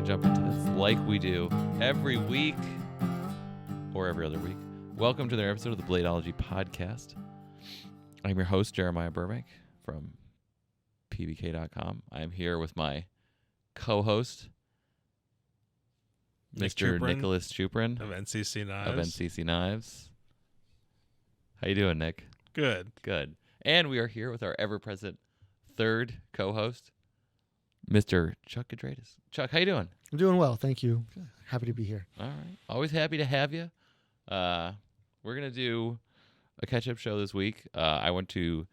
jump into this like we do every week or every other week. Welcome to another episode of the Bladeology podcast. I'm your host, Jeremiah Burbank from pbk.com. I'm here with my co-host, Mr. Nicholas Chuprin of NCC Knives. Of NCC Knives. How you doing, Nick? Good. Good. And we are here with our ever-present third co-host, Mr. Chuck Gadradis. Chuck, how you doing? I'm doing well, thank you. Happy to be here. All right. Always happy to have you. We're going to do a catch-up show this week. I went to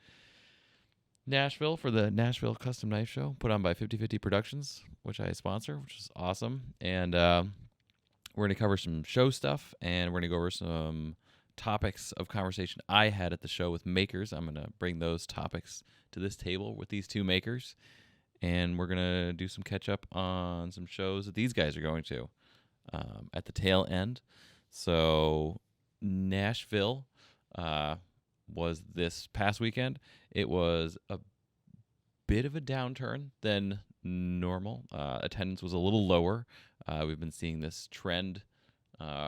Nashville for the Nashville Custom Knife Show, put on by 50/50 Productions, which I sponsor, which is awesome. And we're going to cover some show stuff, and we're going to go over some topics of conversation I had at the show with makers. I'm going to bring those topics to this table with these two makers, and we're going to do some catch-up on some shows that these guys are going to at the tail end. So Nashville was this past weekend. It was a bit of a downturn than normal. Attendance was a little lower. We've been seeing this trend,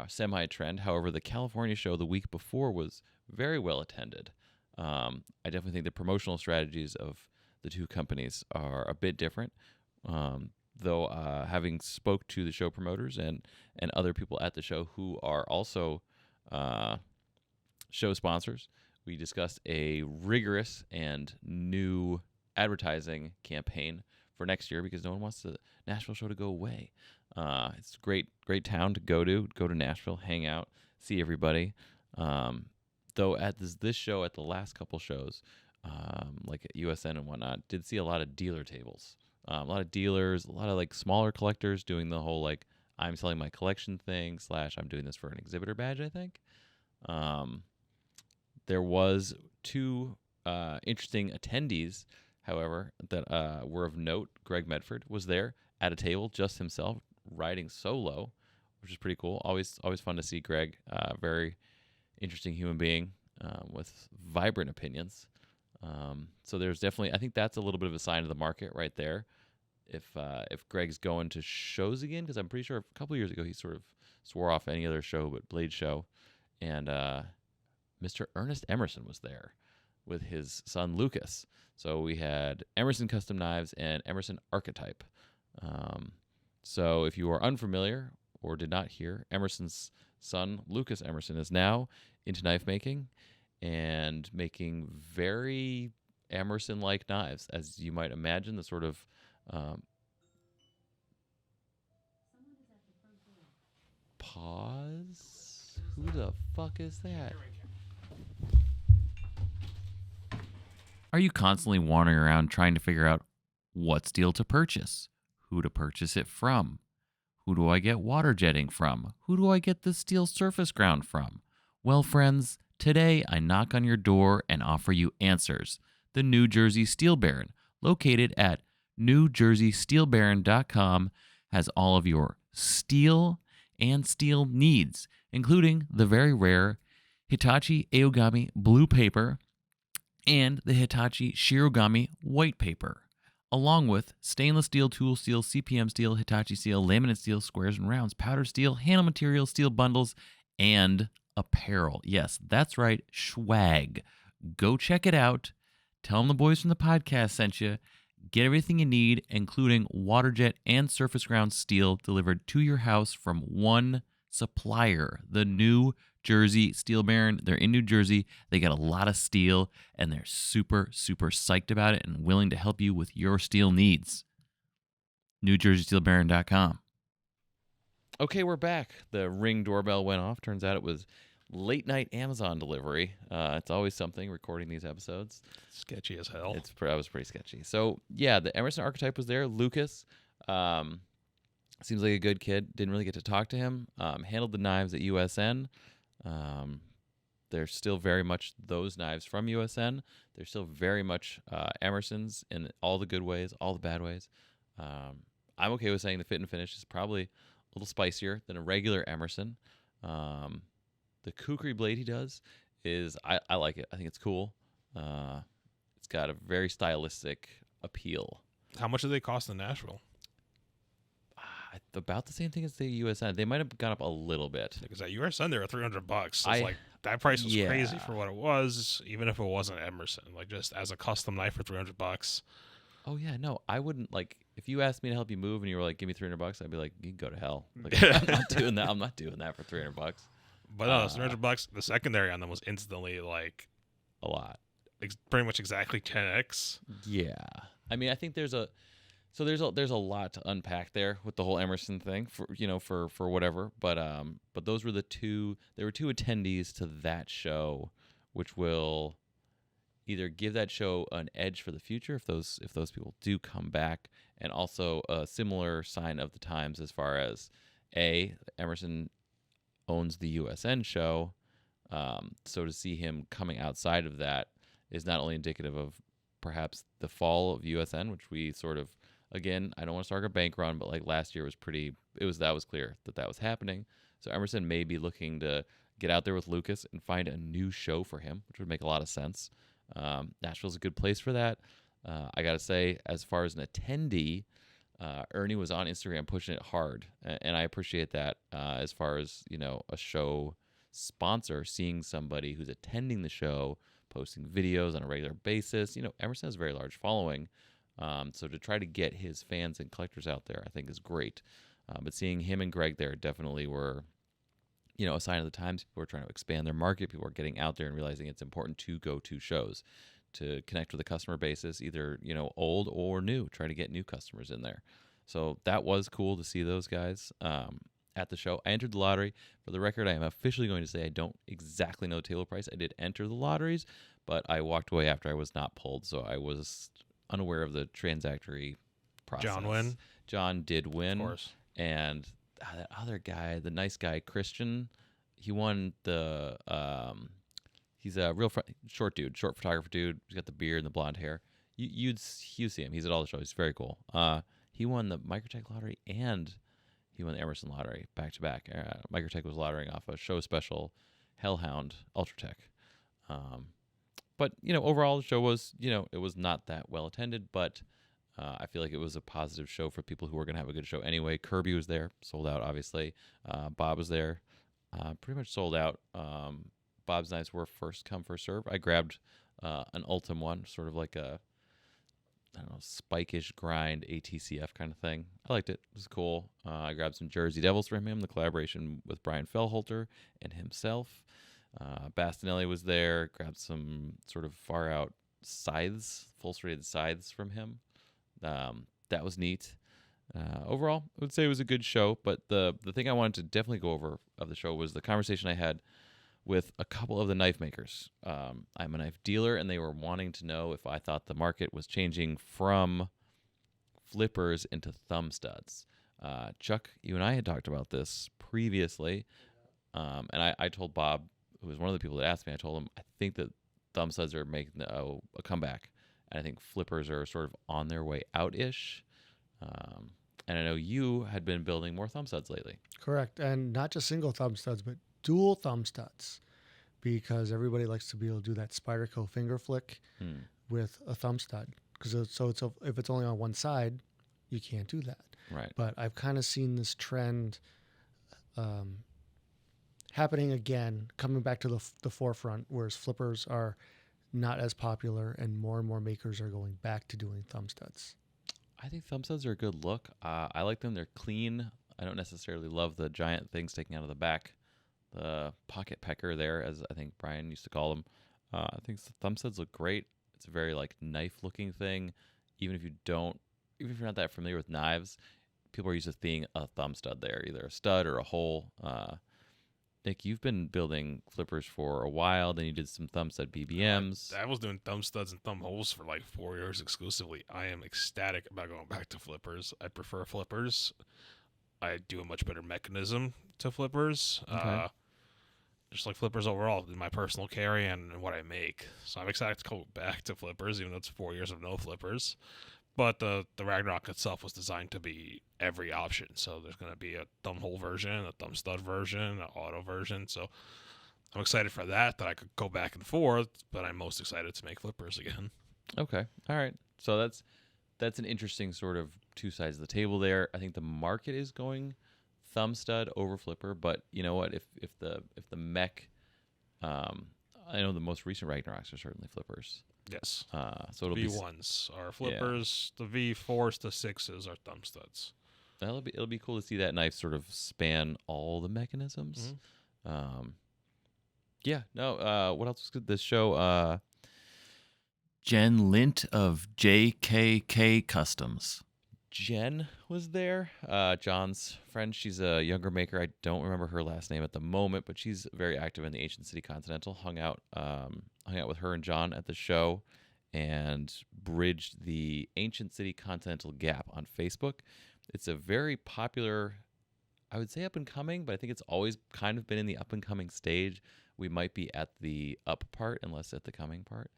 semi-trend. However, the California show the week before was very well attended. I definitely think the promotional strategies of the two companies are a bit different. Though having spoke to the show promoters and other people at the show who are also show sponsors, we discussed a rigorous and new advertising campaign for next year because no one wants the Nashville show to go away. It's a great town to go to Nashville, hang out, see everybody. Though at this show, at the last couple shows, like at USN and whatnot, did see a lot of dealer tables. A lot of dealers, a lot of like smaller collectors doing the whole like I'm selling my collection thing / I'm doing this for an exhibitor badge, I think. There was two interesting attendees, however, that were of note. Greg Medford was there at a table just himself, riding solo, which is pretty cool. Always fun to see Greg. Very interesting human being with vibrant opinions. So there's definitely, I think that's a little bit of a sign of the market right there. If Greg's going to shows again, because I'm pretty sure a couple of years ago he sort of swore off any other show but Blade Show, and Mr. Ernest Emerson was there with his son Lucas. So we had Emerson Custom Knives and Emerson Archetype. So if you are unfamiliar or did not hear, Emerson's son Lucas Emerson is now into knife making and making very Emerson-like knives, as you might imagine, the sort of pause. Who the fuck is that? Are you constantly wandering around trying to figure out what steel to purchase, who to purchase it from, who do I get water jetting from, who do I get the steel surface ground from? Well, friends, today I knock on your door and offer you answers. The New Jersey Steel Baron, located at NewJerseySteelBaron.com, has all of your steel and steel needs, including the very rare Hitachi Aogami blue paper and the Hitachi Shirogami white paper, along with stainless steel, tool steel, CPM steel, Hitachi steel, laminate steel, squares and rounds, powder steel, handle material, steel bundles, and apparel. Yes, that's right, swag. Go check it out. Tell them the boys from the podcast sent you. Get everything you need, including waterjet and surface ground steel, delivered to your house from one supplier, the New Jersey Steel Baron. They're in New Jersey. They got a lot of steel, and they're super, super psyched about it and willing to help you with your steel needs. NewJerseySteelBaron.com. Okay, we're back. The Ring doorbell went off. Turns out it was late night Amazon delivery. It's always something recording these episodes. Sketchy as hell. That was pretty sketchy. So yeah, the Emerson Archetype was there. Lucas seems like a good kid. Didn't really get to talk to him. Handled the knives at USN. They're still very much those knives from USN. They're still very much Emerson's in all the good ways, all the bad ways. I'm okay with saying the fit and finish is probably a little spicier than a regular Emerson. The kukri blade he does is, I like it. I think it's cool. It's got a very stylistic appeal. How much do they cost in Nashville? about the same thing as the USN. They might have gone up a little bit. Because at USN they were $300. So it's like that price was crazy for what it was, even if it wasn't Emerson. Like just as a custom knife for $300. Oh yeah, no, I wouldn't like if you asked me to help you move and you were like, give me $300, I'd be like, you can go to hell. Like, I'm not doing that. I'm not doing that for $300. But no, it's $300. The secondary on them was instantly like a lot. Pretty much exactly 10x. Yeah, I mean, I think there's a lot to unpack there with the whole Emerson thing for whatever. But those were there were two attendees to that show, which will either give that show an edge for the future if those people do come back, and also a similar sign of the times as far as Emerson owns the USN show, so to see him coming outside of that is not only indicative of perhaps the fall of USN, which we sort of, again, I don't want to start a bank run, but like last year was that was clear that was happening. So Emerson may be looking to get out there with Lucas and find a new show for him, which would make a lot of sense. Nashville's a good place for that. I got to say, as far as an attendee, Ernie was on Instagram pushing it hard, and I appreciate that. As far as, a show sponsor, seeing somebody who's attending the show, posting videos on a regular basis. Emerson has a very large following, so to try to get his fans and collectors out there, I think is great. But seeing him and Greg there definitely were, a sign of the times. People are trying to expand their market. People are getting out there and realizing it's important to go to shows, to connect with the customer basis, either, old or new, try to get new customers in there. So that was cool to see those guys at the show. I entered the lottery. For the record, I am officially going to say I don't exactly know the table price. I did enter the lotteries, but I walked away after I was not pulled, so I was unaware of the transactory process. John did win. Of course. And that other guy, the nice guy, Christian, he won the he's a real short photographer dude. He's got the beard and the blonde hair. You see him. He's at all the shows. He's very cool. He won the Microtech lottery and he won the Emerson lottery back to back. Microtech was lotterying off a show special Hellhound Ultratech. But overall the show was, it was not that well attended, but I feel like it was a positive show for people who were going to have a good show anyway. Kirby was there, sold out, obviously. Bob was there, pretty much sold out. Bob's knives were first come, first serve. I grabbed an Ultim one, sort of like a, I don't know, spike-ish grind ATCF kind of thing. I liked it. It was cool. I grabbed some Jersey Devils from him, the collaboration with Brian Fellholter and himself. Bastinelli was there. Grabbed some sort of far-out scythes, full-serrated scythes from him. That was neat. Overall, I would say it was a good show, but the thing I wanted to definitely go over of the show was the conversation I had with a couple of the knife makers. I'm a knife dealer, and they were wanting to know if I thought the market was changing from flippers into thumb studs. Chuck, you and I had talked about this previously, and I told Bob, who was one of the people that asked me, I told him I think that thumb studs are making a comeback, and I think flippers are sort of on their way out-ish. And I know you had been building more thumb studs lately. Correct. And not just single thumb studs, but dual thumb studs, because everybody likes to be able to do that Spyderco finger flick with a thumb stud. Because if it's only on one side, you can't do that. Right. But I've kind of seen this trend happening again, coming back to the forefront, whereas flippers are not as popular and more makers are going back to doing thumb studs. I think thumb studs are a good look. I like them. They're clean. I don't necessarily love the giant thing sticking out of the back. The pocket pecker there, as I think Brian used to call them. I think the thumb studs look great. It's a very knife-looking thing. Even if you're not that familiar with knives, people are used to seeing a thumb stud there, either a stud or a hole. Nick, you've been building flippers for a while. Then you did some thumb stud BBMs. I was doing thumb studs and thumb holes for 4 years exclusively. I am ecstatic about going back to flippers. I prefer flippers. I do a much better mechanism to flippers. Okay. Just like flippers overall in my personal carry and what I make. So I'm excited to go back to flippers, even though it's 4 years of no flippers. But the Ragnarok itself was designed to be every option. So there's going to be a thumb hole version, a thumb stud version, an auto version. So I'm excited for that I could go back and forth, but I'm most excited to make flippers again. Okay. All right. So that's an interesting sort of two sides of the table there. I think the market is going thumb stud over flipper, but you know what? If the mech, I know the most recent Ragnaroks are certainly flippers. Yes. So it'll be V1s are flippers. The V4s to 6s are thumb studs. it'll be cool to see that knife sort of span all the mechanisms. Yeah. No. What else was good this show? Jen Lint of JKK Customs. Jen was there. John's friend. She's a younger maker. I don't remember her last name at the moment, but she's very active in the Ancient City Continental. Hung out with her and John at the show, and bridged the Ancient City Continental gap on Facebook. It's a very popular, I would say up and coming, but I think it's always kind of been in the up and coming stage. We might be at the up part, unless at the coming part.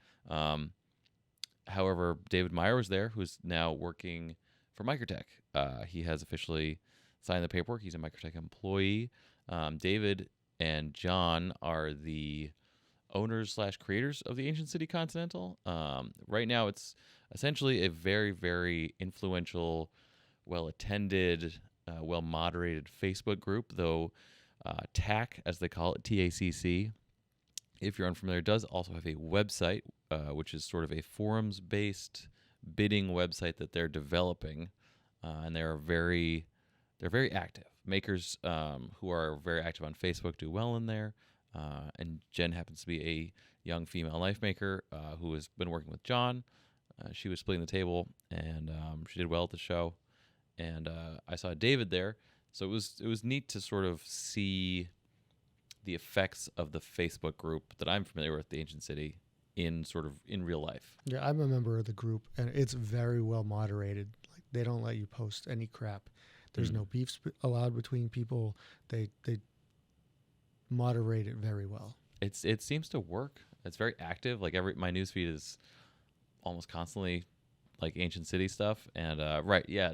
However, David Meyer was there, who's now working for Microtech. He has officially signed the paperwork. He's a Microtech employee. David and John are the owners / creators of the Ancient City Continental. Right now, it's essentially a very, very influential, well-attended, well-moderated Facebook group, though TAC, as they call it, TACC, if you're unfamiliar, does also have a website, which is sort of a forums-based bidding website that they're developing, and they're very active. Makers who are very active on Facebook do well in there, and Jen happens to be a young female knife maker who has been working with John. She was splitting the table, and she did well at the show. And I saw David there, so it was neat to sort of see the effects of the Facebook group that I'm familiar with, the Ancient City, in real life. Yeah, I'm a member of the group, and it's very well moderated. Like, they don't let you post any crap. There's no beefs allowed between people. They moderate it very well. It seems to work. It's very active. Like my newsfeed is almost constantly like Ancient City stuff, and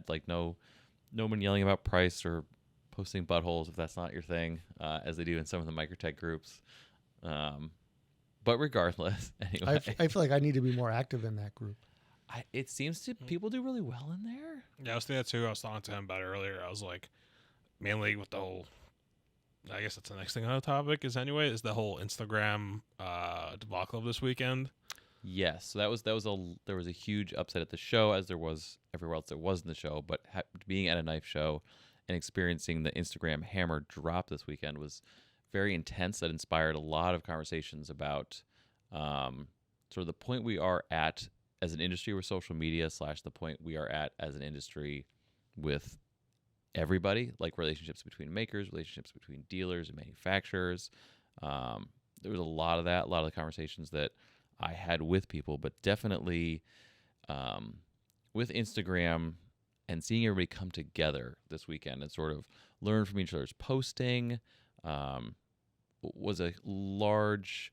like no one yelling about price or posting buttholes if that's not your thing, as they do in some of the Microtech groups. But regardless, anyway, I feel like I need to be more active in that group. It seems to people do really well in there. Yeah, I was thinking that too. I was talking to him about it earlier. I was like, mainly with the whole, I guess that's the next thing on the topic is the whole Instagram debacle of this weekend. Yes, so there was a huge upset at the show, as there was everywhere else there was in the show. But being at a knife show and experiencing the Instagram hammer drop this weekend was very intense. That inspired a lot of conversations about sort of the point we are at as an industry with social media / the point we are at as an industry with everybody, like relationships between makers, relationships between dealers and manufacturers. There was a lot of that, a lot of the conversations that I had with people, but definitely with Instagram and seeing everybody come together this weekend and sort of learn from each other's posting was a large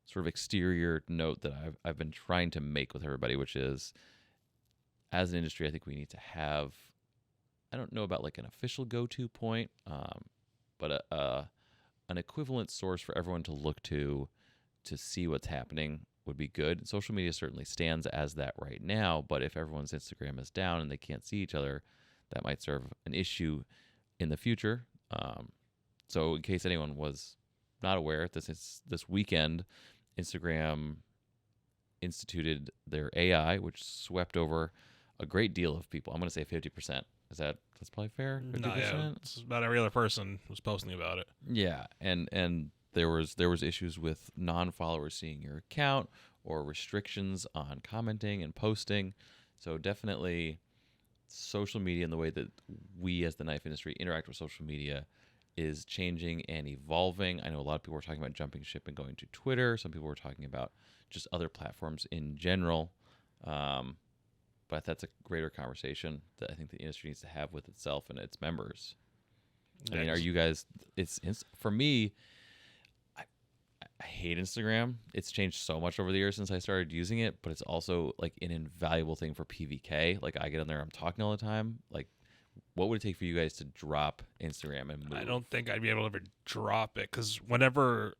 sort of exterior note that I've been trying to make with everybody, which is, as an industry, I think we need to have, I don't know about like an official go-to point, but an equivalent source for everyone to look to see what's happening would be good. Social media certainly stands as that right now, but if everyone's Instagram is down and they can't see each other, that might serve an issue in the future. So in case anyone was not aware, this weekend, Instagram instituted their AI, which swept over a great deal of people. I'm going to say 50%. That's probably fair? 50%? No, yeah, it's about every other person was posting about it. Yeah, and there was issues with non-followers seeing your account or restrictions on commenting and posting. So definitely social media and the way that we as the knife industry interact with social media is changing and evolving. I know a lot of people were talking about jumping ship and going to Twitter. Some people were talking about just other platforms in general. But that's a greater conversation that I think the industry needs to have with itself and its members. I mean, are you guys? It's for me. I hate Instagram. It's changed so much over the years since I started using it, but it's also like an invaluable thing for PVK. Like I get on there, I'm talking all the time. Like, what would it take for you guys to drop Instagram and move? I don't think I'd be able to ever drop it because whenever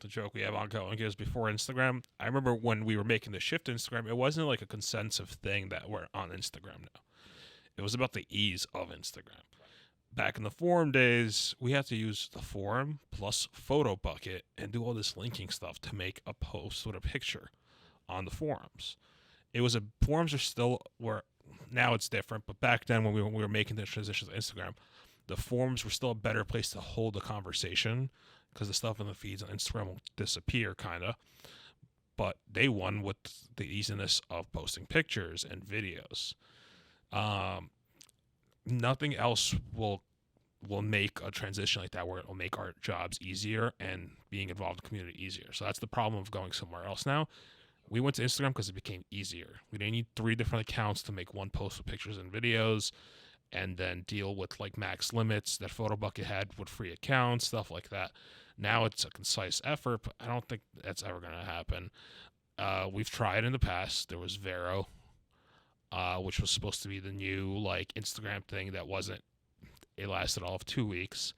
the joke we have ongoing is before Instagram. I remember when we were making the shift to Instagram, it wasn't like a consensus thing that we're on Instagram now. It was about the ease of Instagram. Back in the forum days, we had to use the forum plus photo bucket and do all this linking stuff to make a post with a picture on the forums. Forums are still where now it's different, but back then when we were making the transition to Instagram, the forums were still a better place to hold a conversation because the stuff in the feeds on Instagram will disappear kind of. But they won with the easiness of posting pictures and videos. Nothing else will make a transition like that where it will make our jobs easier and being involved in the community easier. So that's the problem of going somewhere else now. We went to Instagram because it became easier. We didn't need 3 different accounts to make one post with pictures and videos and then deal with like max limits that PhotoBucket had with free accounts, stuff like that. Now it's a concise effort, but I don't think that's ever going to happen. We've tried in the past. There was Vero, which was supposed to be the new like Instagram thing that wasn't. It lasted all of 2 weeks.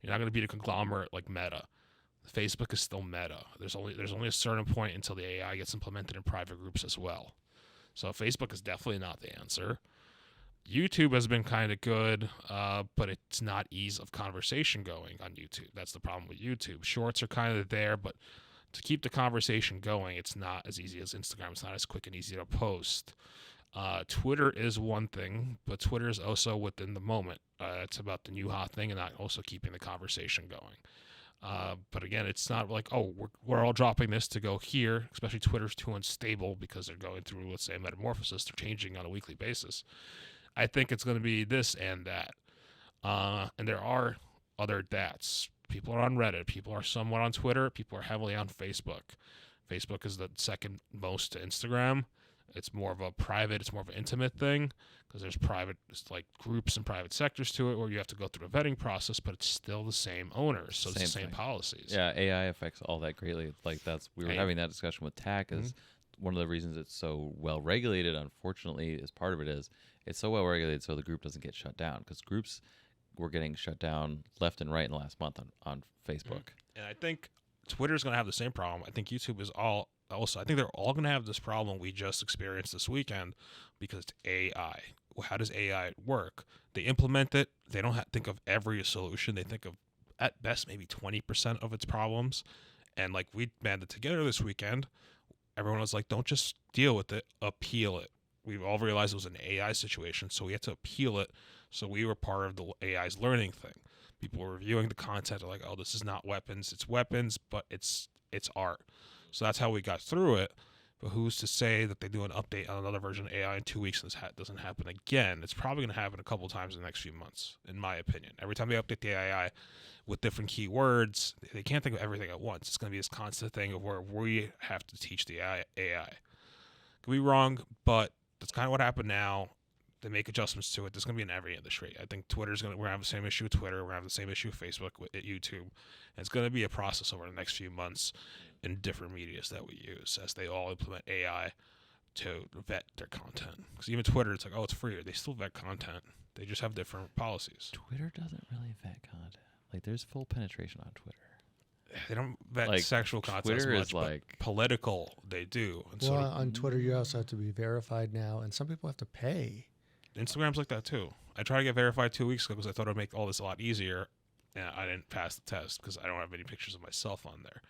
You're not going to be a conglomerate like Meta. Facebook is still Meta. There's only a certain point until the AI gets implemented in private groups as well. So Facebook is definitely not the answer. YouTube has been kind of good, but it's not ease of conversation going on YouTube. That's the problem with YouTube. Shorts are kind of there, but to keep the conversation going, it's not as easy as Instagram. It's not as quick and easy to post. Twitter is one thing, but Twitter is also within the moment. It's about the new hot thing and not also keeping the conversation going. But again, it's not like, oh, we're all dropping this to go here, especially Twitter's too unstable because they're going through, let's say, a metamorphosis. They're changing on a weekly basis. I think it's going to be this and that. And there are other that's. People are on Reddit. People are somewhat on Twitter. People are heavily on Facebook. Facebook is the second most to Instagram. It's more of a private, it's more of an intimate thing because there's private, it's like groups and private sectors to it where you have to go through a vetting process, but it's still the same owners, so it's the same policies. Yeah, AI affects all that greatly. Like we were having that discussion with TAC is one of the reasons it's so well regulated. Unfortunately, is part of it is it's so well regulated so the group doesn't get shut down because groups were getting shut down left and right in the last month on Facebook. And I think Twitter's going to have the same problem. I think YouTube is also, I think they're all going to have this problem we just experienced this weekend because it's AI. How does AI work? They implement it. They don't think of every solution. They think of, at best, maybe 20% of its problems. And like we banded together this weekend, everyone was like, don't just deal with it, appeal it. We've all realized it was an AI situation, so we had to appeal it. So we were part of the AI's learning thing. People were reviewing the content. They're like, oh, this is not weapons. It's weapons, but it's art. So that's how we got through it. But who's to say that they do an update on another version of AI in 2 weeks and this doesn't happen again? It's probably going to happen a couple times in the next few months, in my opinion. Every time they update the AI with different keywords, they can't think of everything at once. It's going to be this constant thing of where we have to teach the AI. Could be wrong, but that's kind of what happened now. They make adjustments to it. There's going to be in every industry. I think we're going to have the same issue with Twitter. We're going to have the same issue with Facebook, with YouTube. And it's going to be a process over the next few months in different medias that we use as they all implement AI to vet their content. Because even Twitter, it's like, oh, it's free. They still vet content. They just have different policies. Twitter doesn't really vet content. Like, there's full penetration on Twitter. They don't vet like, sexual content Twitter as much, is but like political, they do. And well, on Twitter, you also have to be verified now, and some people have to pay. Instagram's like that too. I tried to get verified 2 weeks ago because I thought it would make all this a lot easier, and I didn't pass the test because I don't have any pictures of myself on there.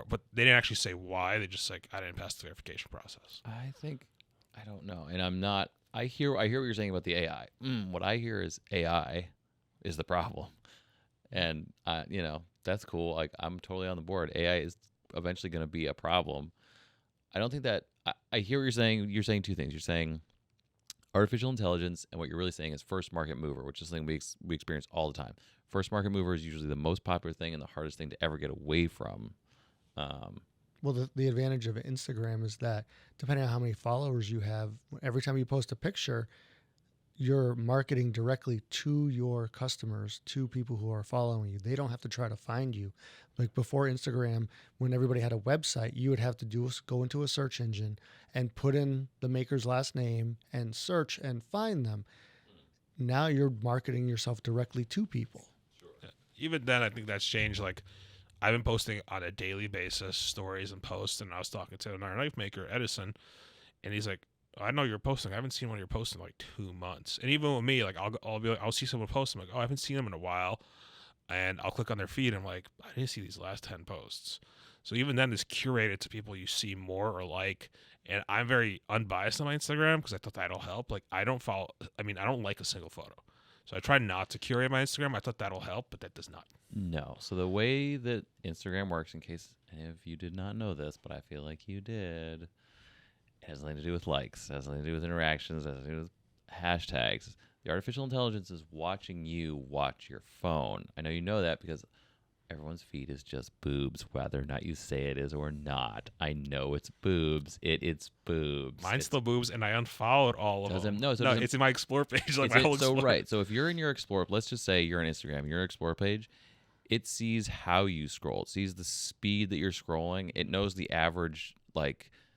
But they didn't actually say why. They just like I didn't pass the verification process. I don't know, and I'm not. I hear what you're saying about the AI. What I hear is AI is the problem, and that's cool. Like I'm totally on the board. AI is eventually going to be a problem. I don't think that. I hear what you're saying. You're saying two things. You're saying artificial intelligence, and what you're really saying is first market mover, which is something we experience all the time. First market mover is usually the most popular thing and the hardest thing to ever get away from. Well, the advantage of Instagram is that depending on how many followers you have, every time you post a picture, you're marketing directly to your customers, to people who are following you. They don't have to try to find you. Like before Instagram, when everybody had a website, you would have to go into a search engine and put in the maker's last name and search and find them. Now you're marketing yourself directly to people. Even then, I think that's changed. Like, I've been posting on a daily basis stories and posts, and I was talking to another knife maker, Edison, and he's like, I know you're posting. I haven't seen one of your posts in like 2 months. And even with me, like I'll be like, I'll see someone post. I'm like, oh, I haven't seen them in a while, and I'll click on their feed. And I'm like, I didn't see these last 10 posts. So even then, it's curated to people you see more or like. And I'm very unbiased on my Instagram because I thought that'll help. Like I don't like a single photo. So I try not to curate my Instagram. I thought that'll help, but that does not. No. So the way that Instagram works, in case any of you did not know this, but I feel like you did, it has nothing to do with likes. It has nothing to do with interactions. It has nothing to do with hashtags. The artificial intelligence is watching you watch your phone. I know you know that because everyone's feed is just boobs, whether or not you say it is or not. I know it's boobs. It's boobs. Mine's still boobs, and I unfollowed all of them. No, it's in my Explore page. Like my whole Explore. So right. So if you're in your Explore, let's just say you're on Instagram, your Explore page, it sees how you scroll. It sees the speed that you're scrolling. It knows the average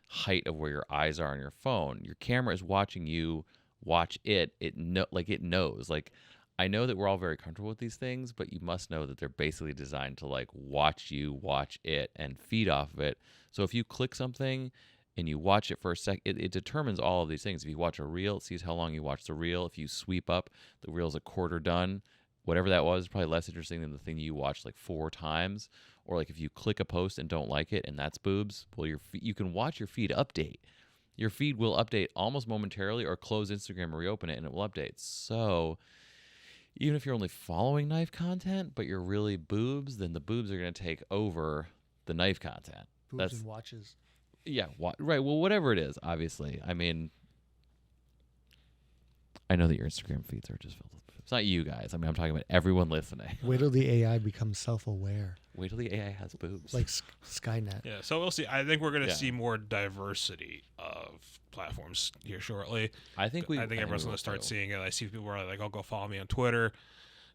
height of where your eyes are on your phone. Your camera is watching you watch it. It knows. Like I know that we're all very comfortable with these things, but you must know that they're basically designed to watch you watch it and feed off of it. So if you click something and you watch it for a sec, it determines all of these things. If you watch a reel, it sees how long you watch the reel. If you sweep up, the reel's a quarter done. Whatever that was, probably less interesting than the thing you watched 4 times. Or if you click a post and don't like it and that's boobs, well, you can watch your feed update. Your feed will update almost momentarily, or close Instagram and reopen it and it will update. So even if you're only following knife content, but you're really boobs, then the boobs are going to take over the knife content. Boobs and watches. Yeah, right. Well, whatever it is, obviously. I mean, I know that your Instagram feeds are just filled with boobs. It's not you guys. I mean, I'm talking about everyone listening. Wait till the AI becomes self-aware. Wait till the AI has boobs. Like Skynet. Yeah, so we'll see. I think we're going to see more diversity of platforms here shortly. I think everyone's going to start seeing it. I see people are like, "Oh, go follow me on Twitter,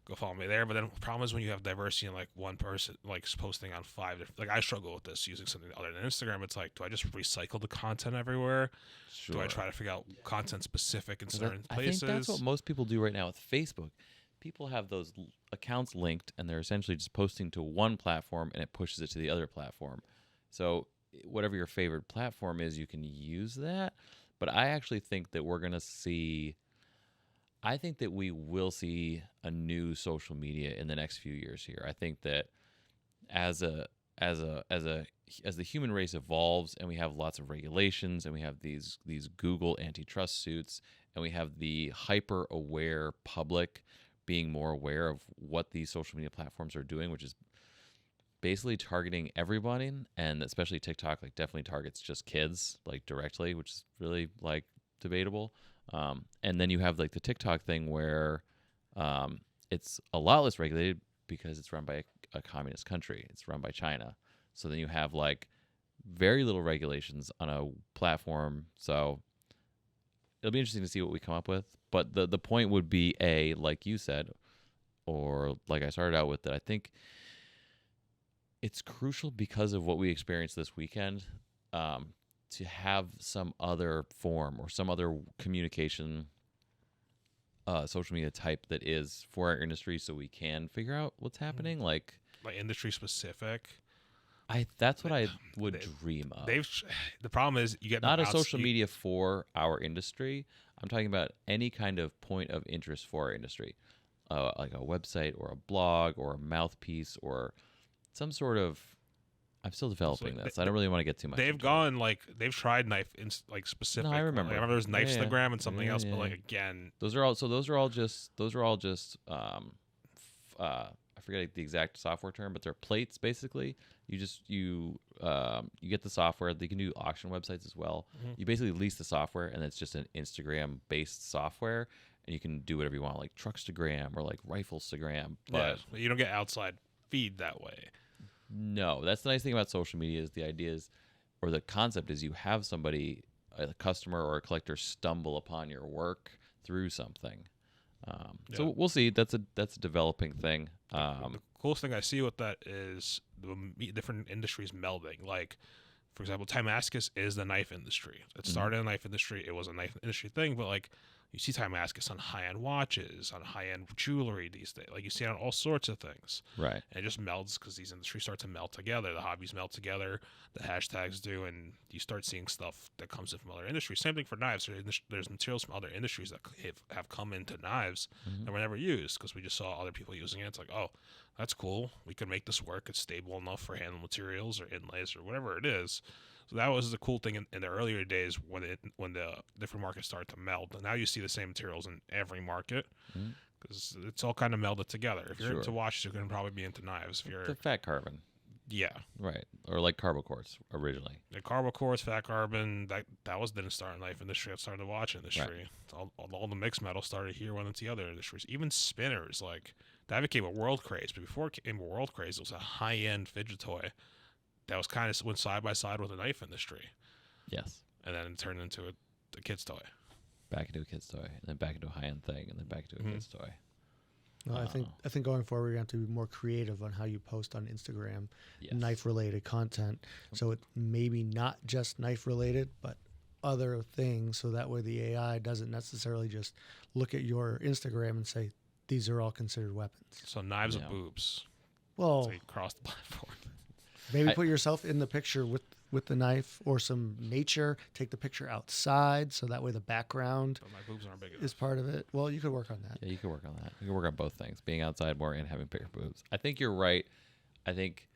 go follow me there." But then the problem is when you have diversity in one person posting on 5 different. I struggle with this using something other than Instagram. It's like, do I just recycle the content everywhere? Sure. Do I try to figure out content specific in certain places? I think that's what most people do right now with Facebook. People have those accounts linked, and they're essentially just posting to one platform, and it pushes it to the other platform. So whatever your favorite platform is, you can use that. But I actually think that we're going to see – I think that we will see a new social media in the next few years here. I think that as the human race evolves and we have lots of regulations and we have these Google antitrust suits and we have the hyper-aware public – being more aware of what these social media platforms are doing, which is basically targeting everybody, and especially TikTok definitely targets just kids directly, which is really debatable. And then you have the TikTok thing where it's a lot less regulated because it's run by a communist country. It's run by China. So then you have very little regulations on a platform. So it'll be interesting to see what we come up with. But the point would be, like you said, or like I started out with, that I think it's crucial because of what we experienced this weekend to have some other form or some other communication social media type that is for our industry so we can figure out what's happening. Like industry specific. That's what I would dream of. The problem is you get not a social media for our industry. I'm talking about any kind of point of interest for our industry, like a website or a blog or a mouthpiece or some sort of. I'm still developing this. I don't really want to get too much. They've tried knife specific. No, I remember. I remember there's Knifestagram and something else, but again, those are all just. I forget the exact software term, but they're plates basically. You get the software. They can do auction websites as well. Mm-hmm. You basically lease the software, and it's just an Instagram-based software, and you can do whatever you want, like Truckstagram or Riflestagram. But you don't get outside feed that way. No, that's the nice thing about social media is the idea is, or the concept is, you have somebody, a customer or a collector, stumble upon your work through something. So we'll see. That's a developing thing. The coolest thing I see with that is the different industries melding. Like, for example, Timascus is the knife industry. It started in the knife industry. It was a knife industry thing, but You see Timeascus on high-end watches, on high-end jewelry these days. Like, you see it on all sorts of things. Right. And it just melds because these industries start to melt together. The hobbies melt together, the hashtags do, and you start seeing stuff that comes in from other industries. Same thing for knives. There's materials from other industries that have come into knives that were never used because we just saw other people using it. It's like, oh, that's cool. We could make this work. It's stable enough for handle materials or inlays or whatever it is. So that was the cool thing in the earlier days when the different markets started to meld. And now you see the same materials in every market because it's all kind of melded together. If you're into watches, you're going to probably be into knives. If you're The fat carbon. yeah, Right. Or like carbo quartz originally. the carbo quartz, fat carbon, that didn't start in the knife industry. It started in the watch industry. Right. All the mixed metal started here, went into the other industries. Even spinners, like that became a world craze. But before it became a world craze, it was a high end fidget toy that was kind of went side by side with the knife industry, Yes. and then it turned into a kid's toy. Back into a kid's toy, and then back into a high-end thing, and then back into a kid's toy. No, I think going forward, we're going to have to be more creative on how you post on Instagram knife-related content. So it maybe not just knife-related, but other things. So that way the AI doesn't necessarily just look at your Instagram and say, these are all considered weapons. So knives and boobs. Well, So you cross the platform. maybe put yourself in the picture with the knife or some nature. Take the picture outside so that way the background But my boobs aren't big enough. is part of it. Well, you could work on that. Yeah, you can work on that. You can work on both things, being outside more and having bigger boobs. I think you're right. I think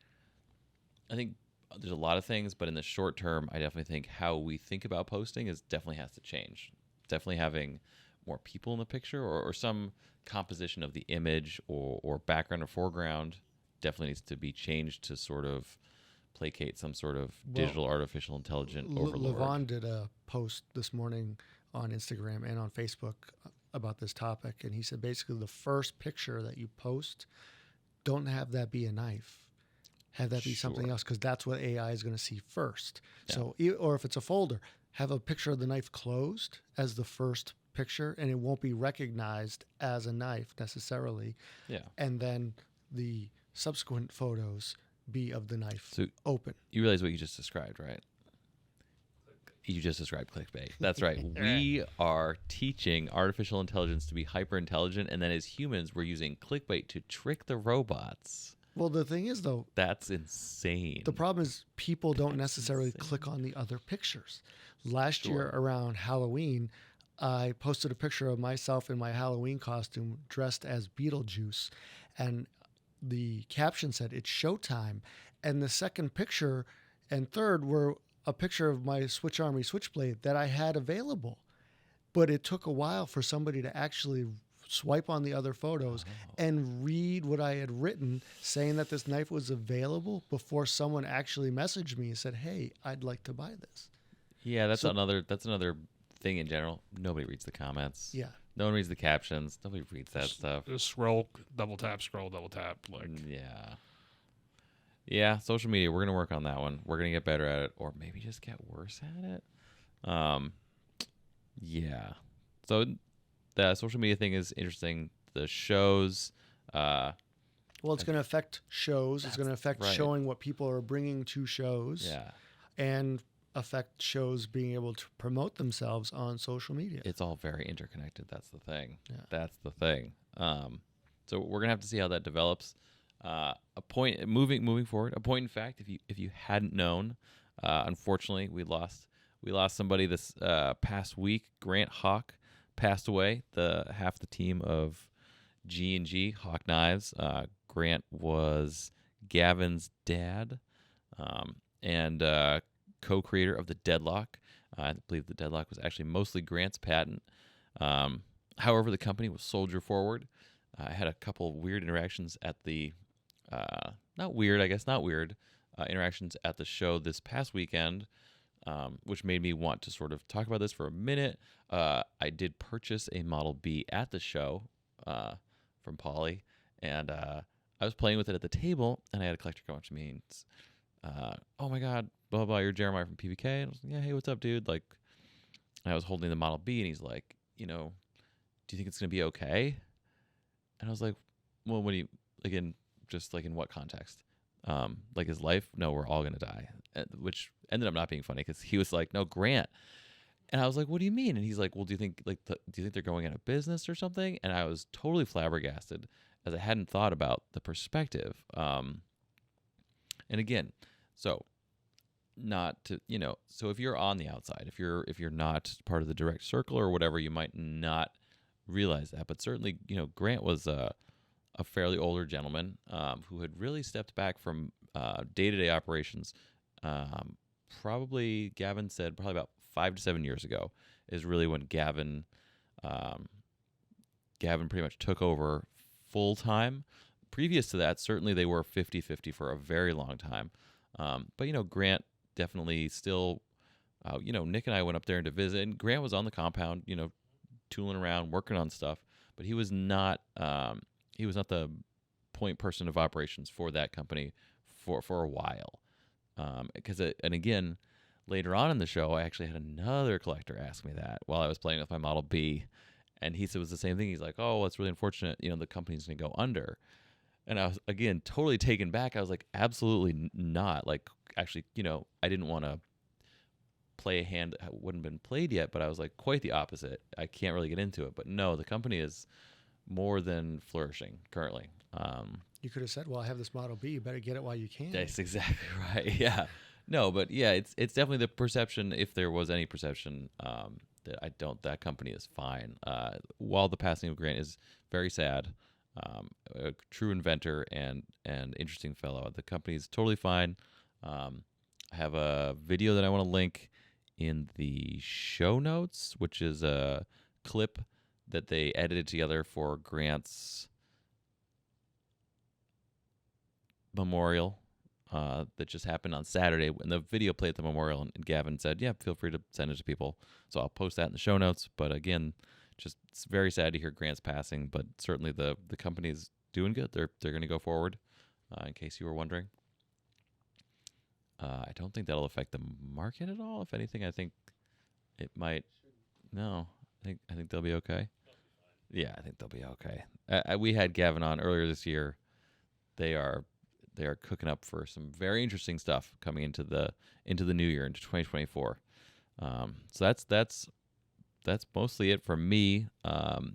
there's a lot of things, but in the short term, I definitely think how we think about posting definitely has to change. Definitely having more people in the picture or some composition of the image or background or foreground definitely needs to be changed to sort of placate some sort of digital artificial intelligent overlord. Levon did a post this morning on Instagram and on Facebook about this topic, and he said basically the first picture that you post, don't have that be a knife. Have that be something else, because that's what AI is going to see first. Yeah. So, or if it's a folder, have a picture of the knife closed as the first picture, and it won't be recognized as a knife necessarily. Yeah. And then the subsequent photos be of the knife So open. you realize what you just described, right? You just described clickbait. That's right. We are teaching artificial intelligence to be hyper intelligent, and then as humans, we're using clickbait to trick the robots. Well, the thing is, though, That's insane. the problem is people don't necessarily click on the other pictures. Last year around Halloween, I posted a picture of myself in my Halloween costume dressed as Beetlejuice, and the caption said, "It's showtime." And the second picture and third were a picture of my Switch Army Switchblade that I had available. But it took a while for somebody to actually swipe on the other photos and read what I had written saying that this knife was available before someone actually messaged me and said, "Hey, I'd like to buy this." Yeah, that's another thing in general. Nobody reads the comments. Yeah. No one reads the captions. Nobody reads that stuff. Just scroll, double tap, like Yeah, social media, we're going to work on that one. We're going to get better at it or maybe just get worse at it. Yeah. So the social media thing is interesting. The shows Well, it's going to affect shows. It's going to affect showing what people are bringing to shows. Yeah. And affect shows being able to promote themselves on social media. It's all very interconnected. That's the thing. Yeah. That's the thing. So we're gonna have to see how that develops. A point moving forward. A point in fact, if you hadn't known, unfortunately we lost somebody this past week. Grant Hawk passed away. Half the team of G&G Hawk Knives. Grant was Gavin's dad, and co-creator of the Deadlock. I believe the Deadlock was actually mostly Grant's patent. However, the company was soldier forward. I had a couple of weird interactions at the not weird interactions at the show this past weekend, which made me want to sort of talk about this for a minute. I did purchase a Model B at the show from Polly, and I was playing with it at the table, and I had a collector come up to me and, "Oh my God, blah, blah, you're Jeremiah from PBK." And I was like, "Yeah, hey, what's up, dude?" Like, and I was holding the Model B, and he's like, "Do you think it's going to be okay?" And I was like, "Well, what do you, like, in what context? Like his life? No, we're all going to die." Which ended up not being funny because he was like, "No, Grant And I was like, "What do you mean?" And he's like, "Well, do you think do you think they're going out of business or something?" And I was totally flabbergasted, as I hadn't thought about the perspective. And again, so not to so if you're on the outside, if you're not part of the direct circle or whatever, you might not realize that. But certainly, Grant was a fairly older gentleman who had really stepped back from day-to-day operations. Probably, Gavin said, probably about 5 to 7 years ago is really when Gavin pretty much took over full time. Previous to that, certainly they were 50-50 for a very long time. But Grant definitely still, Nick and I went up there to visit, and Grant was on the compound, tooling around, working on stuff, but he was not the point person of operations for that company for a while. And again, later on in the show, I actually had another collector ask me that while I was playing with my Model B, and he said it was the same thing. He's like, "Oh, it's really unfortunate, the company's going to go under." And I was, again, totally taken back. I was like, absolutely not. Like, actually, I didn't want to play a hand that wouldn't have been played yet, but I was like, quite the opposite. I can't really get into it. But no, the company is more than flourishing currently. You could have said, "Well, I have this Model B. You better get it while you can." That's exactly right. Yeah. No, but yeah, it's definitely the perception, if there was any perception, that company is fine. While the passing of Grant is very sad, a true inventor and interesting fellow, the company is totally fine. I have a video that I want to link in the show notes, which is a clip that they edited together for Grant's memorial that just happened on Saturday. When the video played at the memorial, and Gavin said, "Yeah, feel free to send it to people." So I'll post that in the show notes. But again, just it's very sad to hear Grant's passing, but certainly the company's doing good. They're going to go forward. In case you were wondering, I don't think that'll affect the market at all. If anything, I think it might. No, I think they'll be okay. Yeah, I think they'll be okay. We had Gavin on earlier this year. They are cooking up for some very interesting stuff coming into the new year, into 2024. So that's mostly it for me.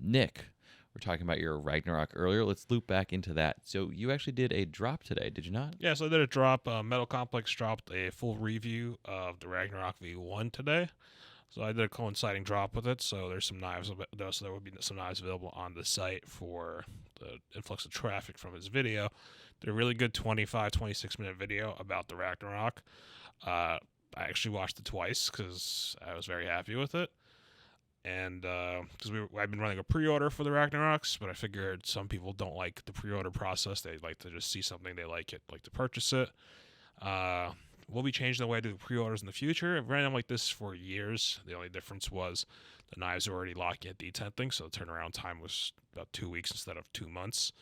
Nick, we're talking about your Ragnarok earlier. Let's loop back into that. So you actually did a drop today, did you not? Yeah, so I did a drop. Metal Complex dropped a full review of the Ragnarok V1 today. So I did a coinciding drop with it. So there's some knives. So there will be some knives available on the site for the influx of traffic from his video. Did a really good 26-minute video about the Ragnarok. I actually watched it twice because I was very happy with it. And because I've been running a pre-order for the Ragnaroks, but I figured some people don't like the pre-order process. They like to just see something they like to purchase it. We'll be changing the way I do pre-orders in the future. I've ran them like this for years. The only difference was the knives are already locking at detenting, so the turnaround time was about 2 weeks instead of 2 months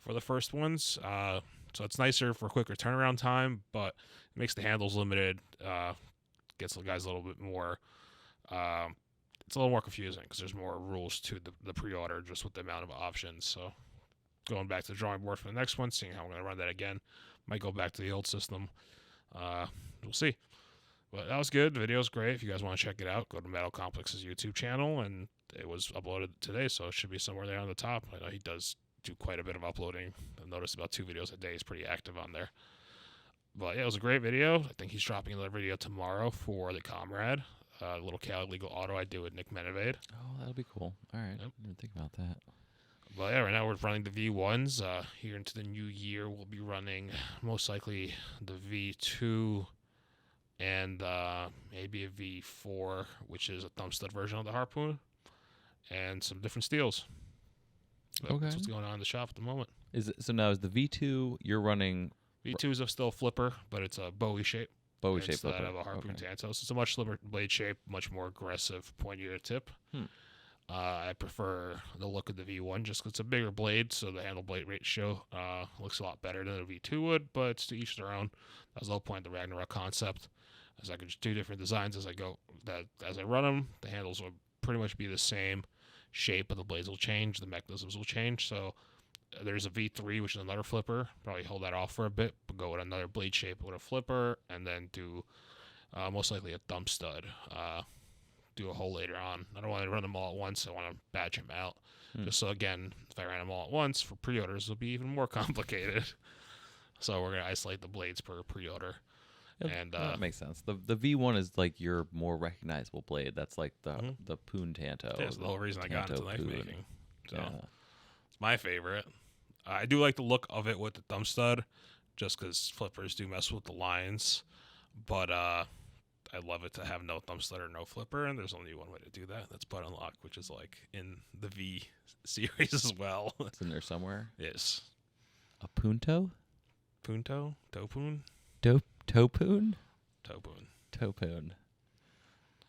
for the first ones. So it's nicer for quicker turnaround time, but it makes the handles limited. Gets the guys a little bit more. It's a little more confusing because there's more rules to the pre-order just with the amount of options. So going back to the drawing board for the next one, seeing how I'm going to run that again. Might go back to the old system. We'll see. But that was good. The video's great. If you guys want to check it out, go to Metal Complex's YouTube channel, and it was uploaded today, so it should be somewhere there on the top. I know he does do quite a bit of uploading. I've noticed about 2 videos a day. He's pretty active on there. But yeah, it was a great video. I think he's dropping another video tomorrow for the Comrade. Little Cali Legal Auto I do with Nick Menevade. Oh, that'll be cool. All right. Yep. I didn't think about that. But yeah, right now we're running the V1s. Here into the new year, we'll be running most likely the V2 and maybe a V4, which is a thumb stud version of the Harpoon, and some different steels. Okay. That's what's going on in the shop at the moment. So now is the V2 you're running V2 is still a flipper, but it's a Bowie shape. Bowie shape instead flipper? of a Harpoon Okay. Tanto. So it's a much slimmer blade shape, much more aggressive, pointier tip. I prefer the look of the V1 just because it's a bigger blade, so the handle blade ratio looks a lot better than a V2 would, but it's to each their own. That was the whole point of the Ragnarok concept, as I could just do different designs as I go. That as I run them, the handles will pretty much be the same shape, but the blades will change, the mechanisms will change. So there's a V3, which is another flipper. Probably hold that off for a bit, but go with another blade shape with a flipper, and then do most likely a thumb stud. do a hole later on. I don't want to run them all at once. I want to batch them out. Just so, again, if I ran them all at once for pre-orders, it'll be even more complicated. So we're going to isolate the blades per pre-order. And that makes sense. The V1 is like your more recognizable blade. That's like the Poon Tanto. That's the whole reason I got into knife Poon. making. So Yeah. it's my favorite. I do like the look of it with the thumb stud, just because flippers do mess with the lines. But I love it to have no thumb stud or no flipper, and there's only one way to do that. That's button lock, which is like in the V series as well. It's in there somewhere. Yes. A Punto? Punto? Topoon? Topoon? Topoon. Topoon.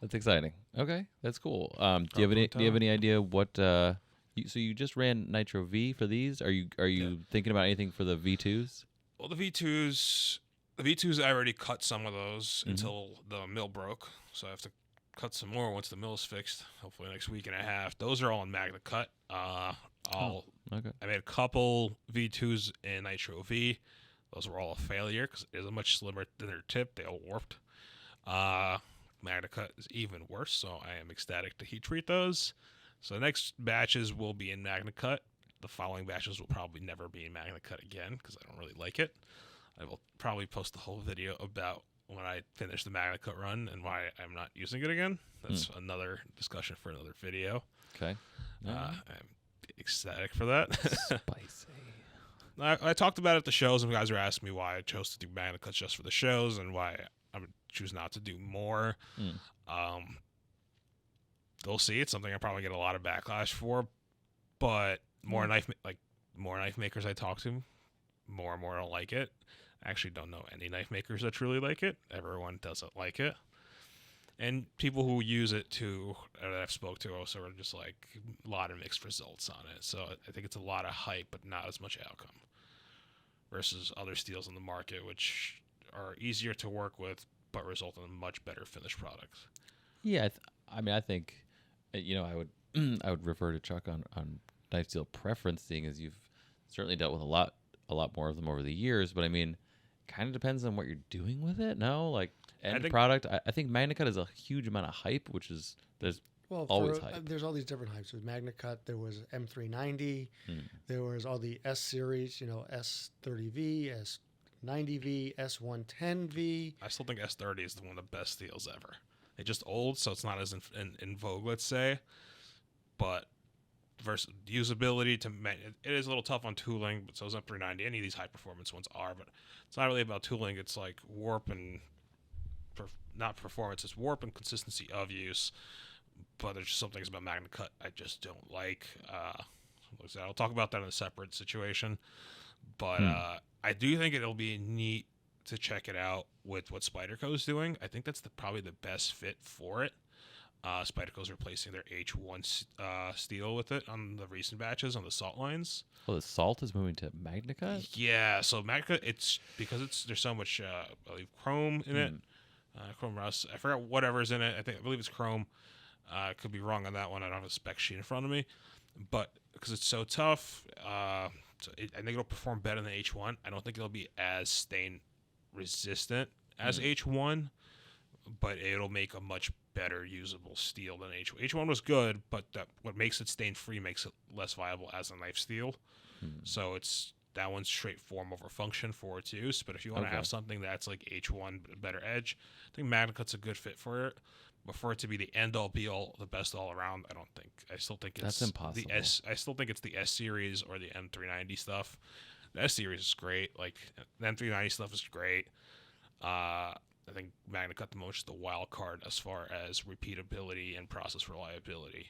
That's exciting. Okay, that's cool. Do you have any idea what? So you just ran Nitro V for these? Are you thinking about anything for the V2s? Well, the V2s, I already cut some of those until the mill broke, so I have to cut some more once the mill is fixed. Hopefully next week and a half. Those are all in Magna Cut. Okay. I made a couple V2s in Nitro V. Those were all a failure because it is a much slimmer, thinner tip. They all warped. Magna Cut is even worse, so I am ecstatic to heat treat those. So the next batches will be in Magna Cut. The following batches will probably never be in Magna Cut again because I don't really like it. I will probably post the whole video about when I finish the Magna Cut run and why I'm not using it again. That's another discussion for another video. Okay. I'm ecstatic for that. Spicy. I talked about it at the shows, and guys were asking me why I chose to do Magna Cuts just for the shows and why I would choose not to do more. They'll see. It's something I probably get a lot of backlash for, but more knife makers I talk to, more and more don't like it. I actually don't know any knife makers that truly like it. Everyone doesn't like it. And people who use it that I've spoke to also are just like a lot of mixed results on it. So I think it's a lot of hype, but not as much outcome versus other steels on the market, which are easier to work with, but result in a much better finished product. Yeah, I think, I would refer to Chuck on knife steel preference, seeing as you've certainly dealt with a lot more of them over the years. But I mean, kind of depends on what you're doing with it. No, like end product. I think Magna Cut is a huge amount of hype, which is always hype. There's all these different hypes. With Magna Cut, there was M390. There was all the S series, S30V, S90V, S110V. I still think S30 is one of the best steels ever. It's just old, so it's not as in vogue, let's say. But versus usability, it is a little tough on tooling, but so is M390. Any of these high performance ones are, but it's not really about tooling. It's like warp and not performance. It's warp and consistency of use. But there's just some things about Magna Cut I just don't like. I'll talk about that in a separate situation. But I do think it'll be neat to check it out with what Spyderco is doing. I think that's probably the best fit for it. Spyderco's replacing their H1 steel with it on the recent batches on the salt lines. Oh, the salt is moving to Magna Cut? Yeah, so Magna Cut, it's because there's so much I believe chrome in it. Chrome rust. I forgot whatever's in it. I believe it's chrome. I could be wrong on that one. I don't have a spec sheet in front of me. But because it's so tough, I think it'll perform better than H1. I don't think it'll be as stain resistant as H1, but it'll make a much better usable steel than H1. H1 was good, but what makes it stain free makes it less viable as a knife steel. So that one's straight form over function for its use. But if you want to have something that's like H1 but a better edge, I think Magna Cut's a good fit for it. But for it to be the end all be all, the best all around, I don't think. I still think it's that's impossible. I still think it's the S series or the M390 stuff. The S series is great. Like the M390 stuff is great. I think Magna Cut the most the wild card as far as repeatability and process reliability.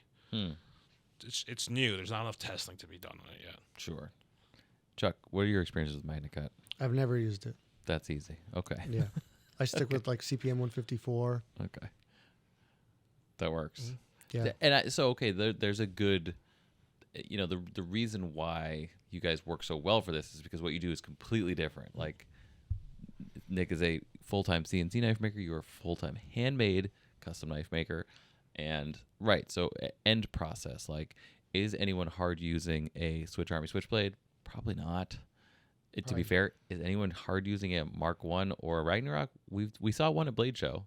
It's new. There's not enough testing to be done on it yet. Sure. Chuck, what are your experiences with Magna Cut? I've never used it. That's easy. Okay. Yeah. I stick with like CPM 154. Okay. That works. Yeah. And there's a good, the reason why you guys work so well for this is because what you do is completely different. Like Nick is a full-time CNC knife maker. You're a full-time handmade custom knife maker. And so end process, like, is anyone hard using a Switch Army Switchblade? Probably not. To be fair, is anyone hard using a Mark 1 or a Ragnarok? We saw one at Blade Show.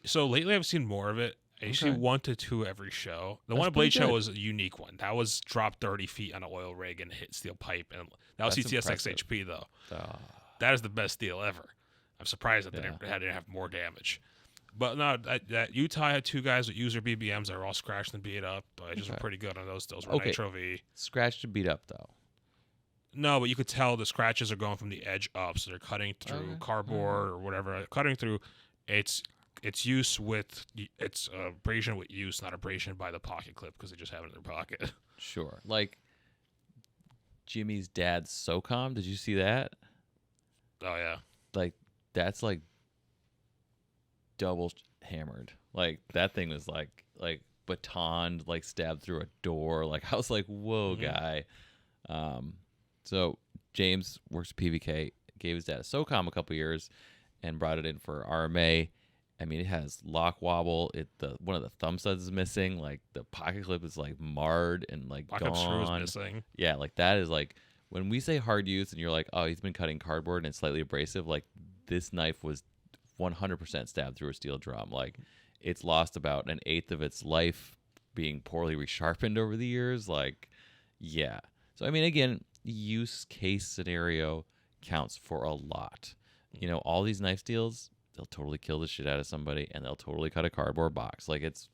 So lately I've seen more of it I usually Okay. 1 to 2 every show. The That's one at pretty Blade Show good. was a unique one. That was dropped 30 feet on an oil rig and hit steel pipe, and that was That's CTS impressive. XHP though. Ah, That is the best deal ever. I'm surprised that they Yeah. didn't have more damage. But no, that Utah had 2 guys with user BBMs that were all scratched and beat up. But I just were Okay. pretty good on those. Those were Okay. Nitro V. scratched to beat up though. No, but you could tell the scratches are going from the edge up, so they're cutting through Okay. cardboard or whatever. Cutting through, it's use with it's abrasion with use, not abrasion by the pocket clip because they just have it in their pocket. Sure. Like Jimmy's dad's SOCOM. Did you see that? Oh yeah, Like that's like double hammered. Like that thing was like batoned, like stabbed through a door. Like I was like, whoa, Mhm. guy. So James works at PVK, gave his dad a SOCOM a couple years, and brought it in for RMA. I mean, it has lock wobble. One of the thumb studs is missing. Like the pocket clip is like marred and like pocket screw is gone. missing. Yeah, like that is like when we say hard use and you're like, oh, he's been cutting cardboard and it's slightly abrasive. Like this knife was 100% stabbed through a steel drum. Like it's lost about an eighth of its life being poorly resharpened over the years. Like, yeah. So I mean, again, use case scenario counts for a lot. You know, all these knife steels, they'll totally kill the shit out of somebody and they'll totally cut a cardboard box. Like it's,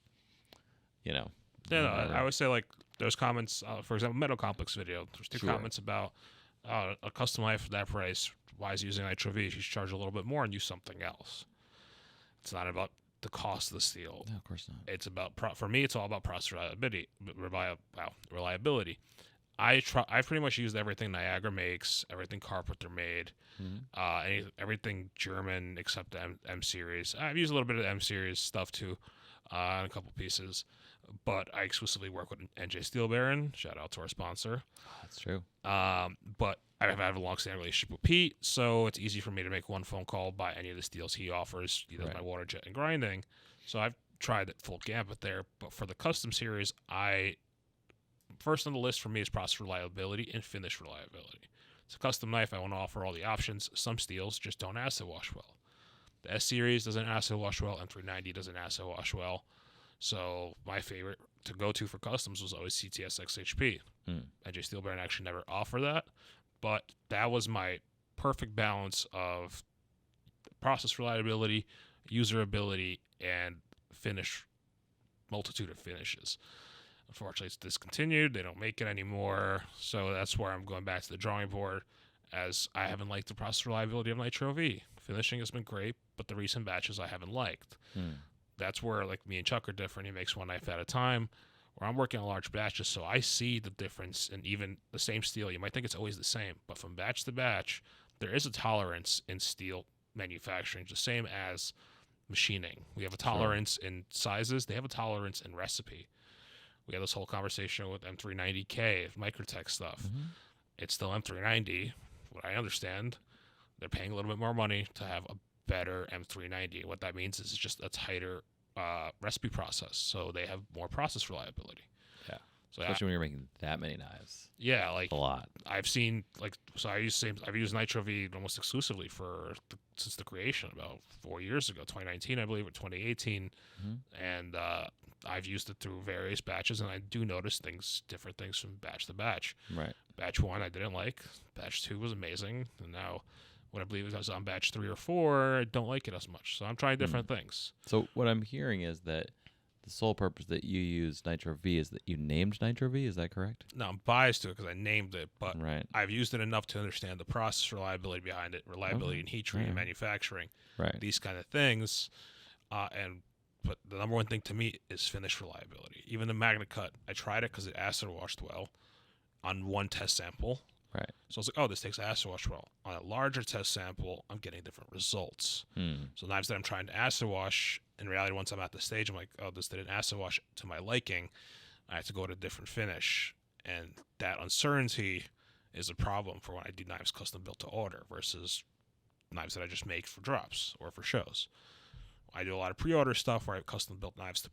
you know. Yeah, no, whatever. I would say like those comments, for example, Metal Complex video. There's 2 Sure. comments about a custom knife for that price. Why is he using Nitro V? She should charge a little bit more and use something else. It's not about the cost of the steel. No, of course not. It's about for me. It's all about process reliability. Reliability. I've pretty much used everything Niagara makes, everything Carpenter made, Mhm. everything German except the M series. I've used a little bit of the M series stuff too, on a couple pieces, but I exclusively work with NJ Steel Baron. Shout out to our sponsor. That's true. But I have a long-standing relationship with Pete, so it's easy for me to make one phone call, buy any of the steels he offers. He does Right. my water jet and grinding, so I've tried the full gambit there. But for the custom series, first on the list for me is process reliability and finish reliability. It's a custom knife. I want to offer all the options. Some steels just don't acid wash well. The S series doesn't acid wash well. M390 doesn't acid wash well. So my favorite to go to for customs was always CTS XHP. Mm. NJ Steel Baron actually never offered that, but that was my perfect balance of process reliability, usability, and multitude of finishes. Unfortunately, it's discontinued. They don't make it anymore. So that's where I'm going back to the drawing board, as I haven't liked the process reliability of Nitro V. Finishing has been great, but the recent batches I haven't liked. That's where, like, me and Chuck are different. He makes one knife at a time, where I'm working on large batches, so I see the difference in even the same steel. You might think it's always the same, but from batch to batch, there is a tolerance in steel manufacturing, the same as machining. We have a tolerance in sizes. They have a tolerance in recipe. We had this whole conversation with M390K, Microtech stuff. Mm-hmm. It's still M390. What I understand, they're paying a little bit more money to have a better M390. What that means is it's just a tighter recipe process, so they have more process reliability. Yeah. So Especially when you're making that many knives. yeah, like A lot. I've seen I've used Nitro V almost exclusively since the creation about 4 years ago, 2019 I believe, or 2018, and I've used it through various batches, and I do notice different things from batch to batch. Right. Batch 1 I didn't like, batch 2 was amazing, and now what I believe is I was on batch 3 or 4, I don't like it as much. So I'm trying different things. So what I'm hearing is that the sole purpose that you use Nitro V is that you named Nitro V. Is that correct? Now I'm biased to it because I named it, but Right. I've used it enough to understand the process reliability behind it, reliability in heat treating, Right. manufacturing, Right. these kind of things. But the number one thing to me is finish reliability. Even the Magna Cut, I tried it because it acid washed well on one test sample. Right. So I was like, oh, this takes acid wash well. On a larger test sample, I'm getting different results. So knives that I'm trying to acid wash, in reality, once I'm at the stage, I'm like, oh, this didn't acid wash to my liking. I have to go to a different finish. And that uncertainty is a problem for when I do knives custom built to order versus knives that I just make for drops or for shows. I do a lot of pre-order stuff where I custom built knives to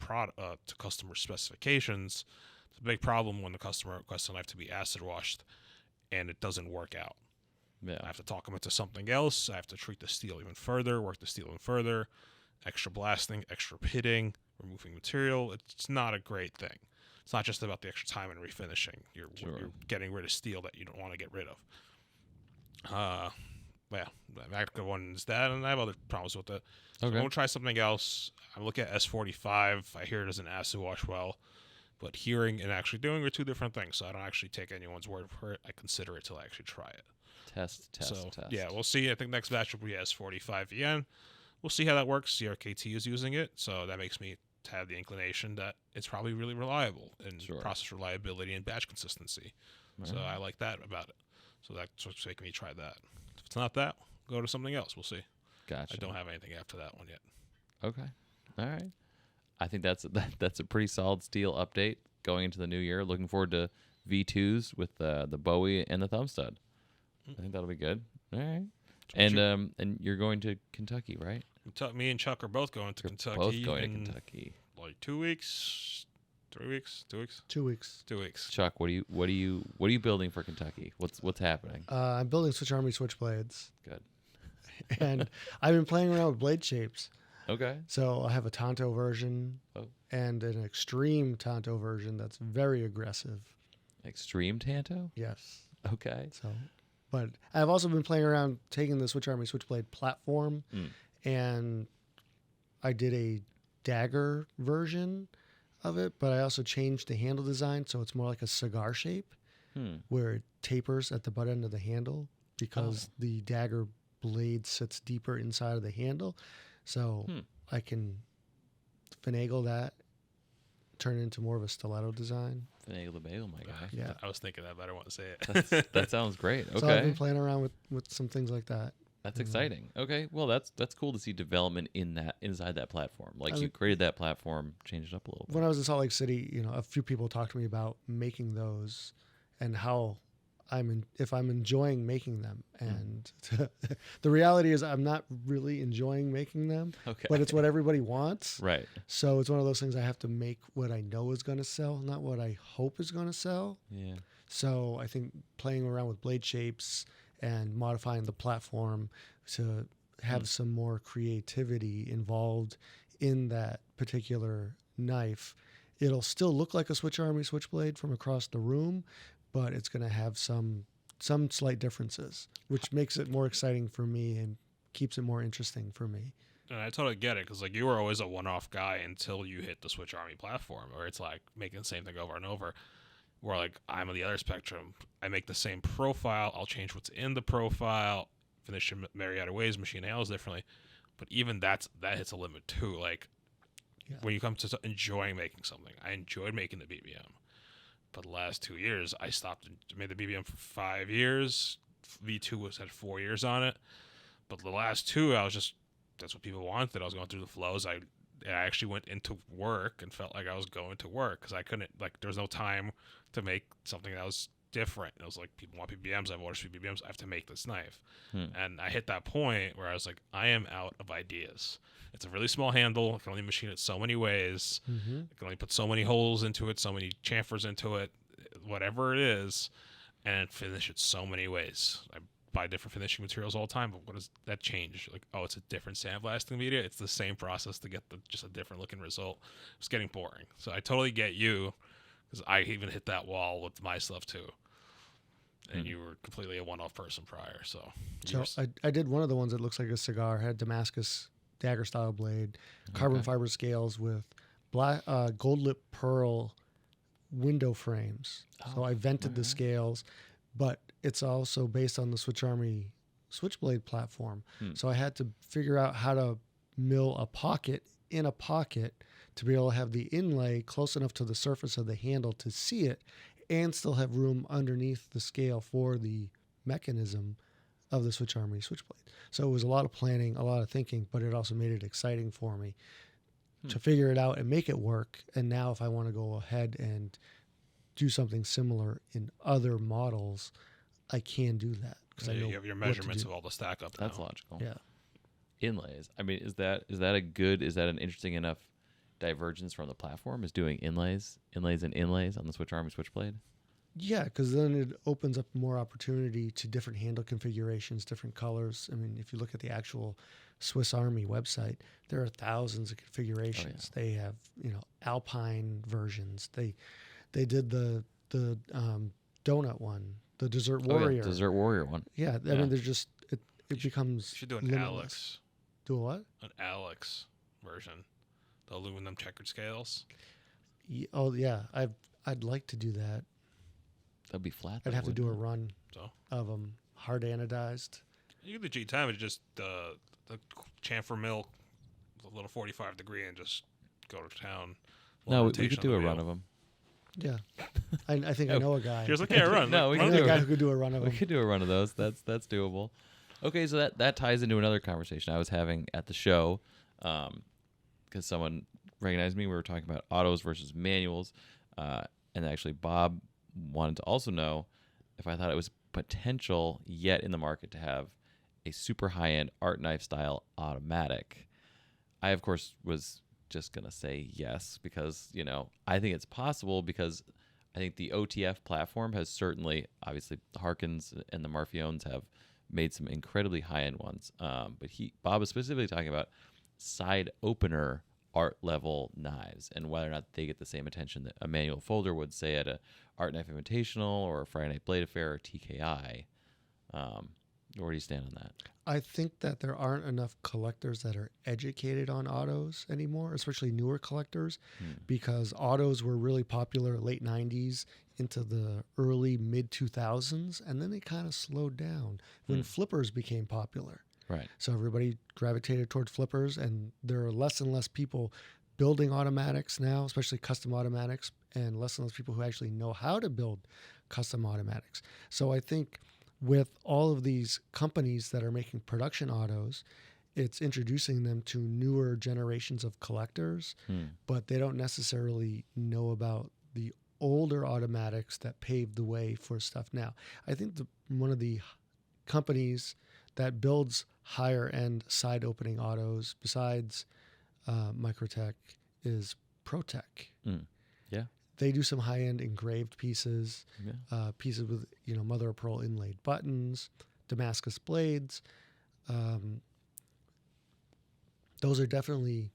customer specifications. It's a big problem when the customer requests a knife to be acid washed and it doesn't work out. Yeah. I have to talk them into something else. I have to treat the steel even further, work the steel even further, extra blasting, extra pitting, removing material. It's not a great thing. It's not just about the extra time and refinishing. You're getting rid of steel that you don't want to get rid of. Yeah, the Actica one is that, and I have other problems with it. So I'm going to try something else. I'm looking at S45. I hear it doesn't acid wash well, but hearing and actually doing are two different things, so I don't actually take anyone's word for it. I consider it till I actually try it. Test. Yeah, we'll see. I think next batch will be S45VN. We'll see how that works. CRKT is using it, so that makes me have the inclination that it's probably really reliable in process reliability and batch consistency. So I like that about it. So that's what's making me try that. If it's not that, go to something else. We'll see. Gotcha. I don't have anything after that one yet. Okay. All right. I think that's a pretty solid steel update going into the new year. Looking forward to V2s with the Bowie and the thumb stud. I think that'll be good. All right. And you're going to Kentucky, right? Me and Chuck are both going to Kentucky. Both going to Kentucky. Like 2 weeks, 3 weeks, 2 weeks. 2 weeks. 2 weeks. Chuck, what are you building for Kentucky? What's happening? I'm building Switch Army switchblades. Good. And I've been playing around with blade shapes. Okay. So I have a Tonto version and an extreme Tonto version that's very aggressive. Extreme Tanto? Yes. Okay. So, but I've also been playing around taking the Switch Army switchblade platform, and I did a dagger version of it, but I also changed the handle design so it's more like a cigar shape, where it tapers at the butt end of the handle because the dagger blade sits deeper inside of the handle. So I can finagle that, turn it into more of a stiletto design. Finagle the bagel, my guy. Yeah. I was thinking that, but I don't want to say it. That sounds great. Okay. So I've been playing around with some things like that. That's exciting. Okay. Well, that's cool to see development inside that platform. Like you created that platform, changed it up a little bit. When I was in Salt Lake City, a few people talked to me about making those and how if I'm enjoying making them. And the reality is I'm not really enjoying making them, but it's what everybody wants. Right. So it's one of those things I have to make what I know is going to sell, not what I hope is going to sell. Yeah. So I think playing around with blade shapes and modifying the platform to have some more creativity involved in that particular knife, it'll still look like a Switch Army switchblade from across the room, but it's going to have some slight differences, which makes it more exciting for me and keeps it more interesting for me. And I totally get it, because you were always a one-off guy until you hit the Switch Army platform, where it's like making the same thing over and over. Where I'm on the other spectrum, I make the same profile, I'll change what's in the profile, finish in myriad ways, machine handles differently, but even that hits a limit too. When you come to enjoying making something, I enjoyed making the BBM. But the last 2 years, I stopped. Made the BBM for 5 years. V2 had 4 years on it. But the last 2, that's what people wanted. I was going through the flows. I actually went into work and felt like I was going to work because I couldn't, there was no time to make something that was different. It was like, people want PBMs. I've ordered PBMs. I have to make this knife. And I hit that point where I was like, I am out of ideas. It's a really small handle. I can only machine it so many ways. I can only put so many holes into it, so many chamfers into it, whatever it is, and finish it so many ways. I buy different finishing materials all the time, but what does that change? It's a different sandblasting media. It's the same process to get just a different looking result. It's getting boring. So I totally get you, because I even hit that wall with my stuff too. And you were completely a one-off person prior. So I did one of the ones that looks like a cigar, had Damascus dagger style blade, carbon fiber scales with black gold lip pearl window frames. So I vented the scales, but it's also based on the Switch Army switchblade platform. So I had to figure out how to mill a pocket in a pocket to be able to have the inlay close enough to the surface of the handle to see it and still have room underneath the scale for the mechanism of the Switch Army switchblade. So it was a lot of planning, a lot of thinking, but it also made it exciting for me to figure it out and make it work. And now if I want to go ahead and do something similar in other models, I can do that. So you have your measurements of all the stack up. That's now. logical. Yeah. Inlays. I mean, is that an interesting enough divergence from the platform? Is doing inlays on the Switch Army switchblade? Yeah, because then it opens up more opportunity to different handle configurations, different colors. I mean, if you look at the actual Swiss Army website, there are thousands of configurations. They have, Alpine versions. They did the donut one, the Desert Warrior. Desert Warrior one. Yeah, I mean, there's just it becomes. You should do an limitless. Alex. Do a what? An Alex version. The aluminum checkered scales. Oh yeah, I'd like to do that. That'd be flat. I'd have to do a run So of them hard anodized. you can do G10, but just the chamfer mill, a little 45 degree, and just go to town. No, we could do a run of them. Yeah, I think I know a guy. He was like, "Yeah, run." No, we I can know do a guy it. who could do a run of We them. could do a run of those. That's doable. Okay, so that ties into another conversation I was having at the show, because someone recognized me. We were talking about autos versus manuals, and actually Bob wanted to also know if I thought it was potential yet in the market to have a super high-end art knife style automatic. I of course was just gonna say yes because I think it's possible because I think the OTF platform has certainly, obviously, the Harkins and the Marfiones have made some incredibly high-end ones. But Bob was specifically talking about side opener art level knives and whether or not they get the same attention that a manual folder would, say, at a Art Knife Invitational or a Friday Night Blade Affair or TKI. Where do you stand on that? I think that there aren't enough collectors that are educated on autos anymore, especially newer collectors, because autos were really popular late 90s into the early mid 2000s, and then they kind of slowed down when flippers became popular. Right. So everybody gravitated toward flippers, and there are less and less people building automatics now, especially custom automatics, and less people who actually know how to build custom automatics. So I think with all of these companies that are making production autos, it's introducing them to newer generations of collectors, but they don't necessarily know about the older automatics that paved the way for stuff now. I think one of the companies that builds higher end side opening autos besides Microtech is ProTech. Yeah. They do some high end engraved pieces, Yeah. pieces with mother of pearl inlaid buttons, Damascus blades. Those are definitely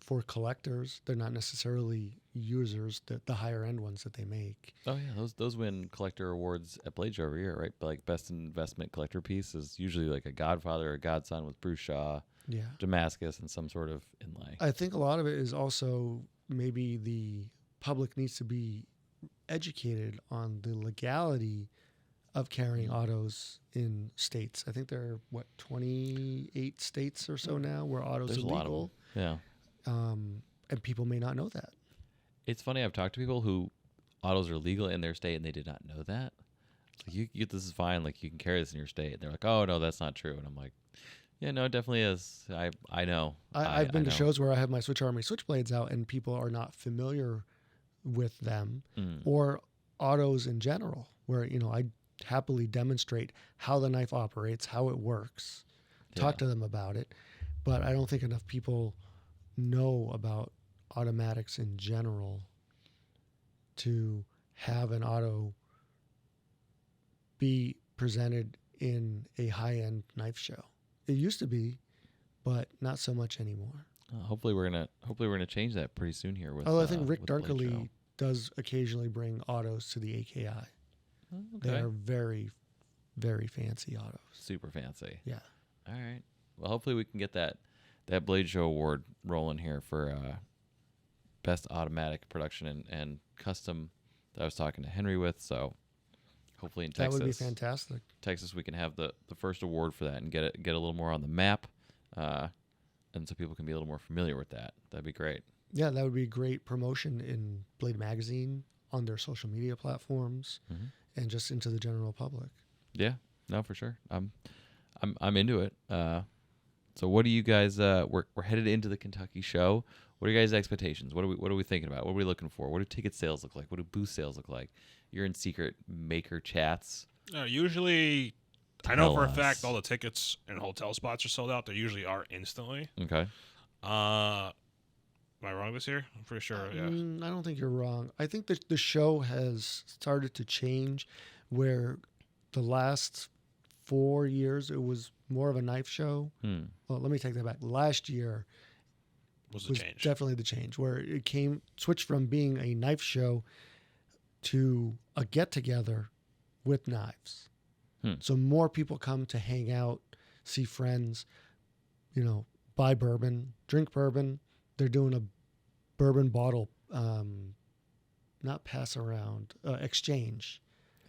for collectors. They're not necessarily users. The higher end ones that they make. Oh yeah, those win collector awards at Blade Show every year, right? But like best investment collector piece is usually like a Godfather or a Godson with Bruce Shaw, Yeah. Damascus, and some sort of inlay. I think a lot of it is also maybe the public needs to be educated on the legality of carrying autos in states. I think there are 28 states or so now where autos There's are a lot of legal. them. Yeah. And people may not know that. It's funny. I've talked to people who autos are legal in their state and they did not know that. It's like, this is fine. Like, you can carry this in your state. And they're like, oh no, that's not true. And I'm like, yeah, no, it definitely is. I know. I've been to know. shows where I have my Switch Army switchblades out and people are not familiar with them or autos in general, where, I happily demonstrate how the knife operates, how it works, talk to them about it. But I don't think enough people know about automatics in general to have an auto be presented in a high-end knife show. It used to be, but not so much anymore. Hopefully we're gonna change that pretty soon here. With I think Rick with Blade Dunkerley Show. does occasionally bring autos to the AKI. Oh, They okay. are very, very fancy autos. Super fancy. Yeah. All right. Well, hopefully we can get that Blade Show award rolling here for best automatic production and custom that I was talking to Henry with. So hopefully in That Texas, would be fantastic. we can have the first award for that and get a little more on the map, and so people can be a little more familiar with that. That'd be great. Yeah, that would be great promotion in Blade Magazine, on their social media platforms, and just into the general public. Yeah. No, for sure. I'm into it. So what do you guys? We're headed into the Kentucky show. What are your guys' expectations? What are we thinking about? What are we looking for? What do ticket sales look like? What do booth sales look like? You're in secret maker chats. Usually, I know Tell for a us. fact all the tickets and hotel spots are sold out. They usually are instantly. Okay. Am I wrong this year? I'm pretty sure. Yeah. I don't think you're wrong. I think that the show has started to change, where the last 4 years it was more of a knife show. Well, let me take that back. Last year Was was the change? definitely the change, where it switched from being a knife show to a get together with knives. So more people come to hang out, see friends, buy bourbon, drink bourbon. They're doing a bourbon bottle, not pass around, exchange.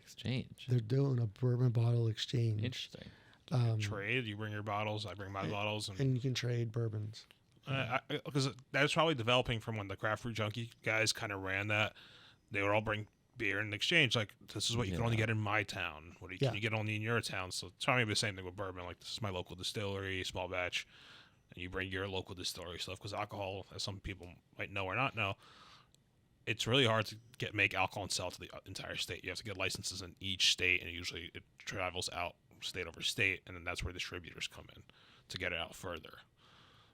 Exchange. They're doing a bourbon bottle exchange. Interesting. Trade. You bring your bottles, I bring my bottles, And you can trade bourbons. because that's probably developing from when the craft brew junkie guys kind of ran that. They would all bring beer in exchange. Like, this is what you can only get in my town. What can you get only in your town? So it's probably the same thing with bourbon. Like, this is my local distillery, small batch, and you bring your local distillery stuff. Because alcohol, as some people might know or not know, it's really hard to make alcohol and sell to the entire state. You have to get licenses in each state, and usually it travels out state over state, and then that's where distributors come in to get it out further.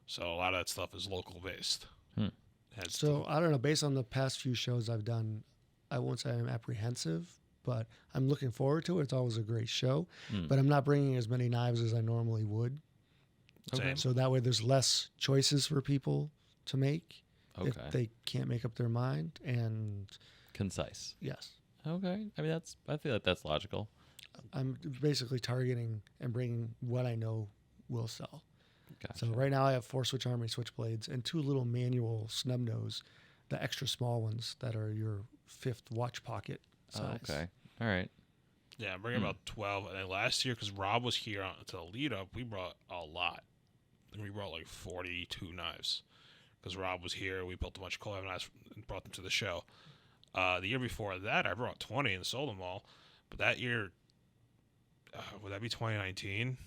So a lot of that stuff is local based. So I don't know. Based on the past few shows I've done, I won't say I'm apprehensive, but I'm looking forward to it. It's always a great show, but I'm not bringing as many knives as I normally would. Same. So that way there's less choices for people to make if Okay. they can't make up their mind. And Concise. yes, Okay. I mean, I feel like that's logical. I'm basically targeting and bringing what I know will sell. Gotcha. So right now I have 4 Switch Army switchblades and 2 little manual snub nose, the extra small ones that are your 5th watch pocket size. Okay. All right. Yeah, I'm bringing about 12. And then last year, because Rob was here to the lead up, we brought a lot. And we brought like 42 knives. Because Rob was here, we built a bunch of collab knives and brought them to the show. The year before that, I brought 20 and sold them all. But that year, would that be 2019?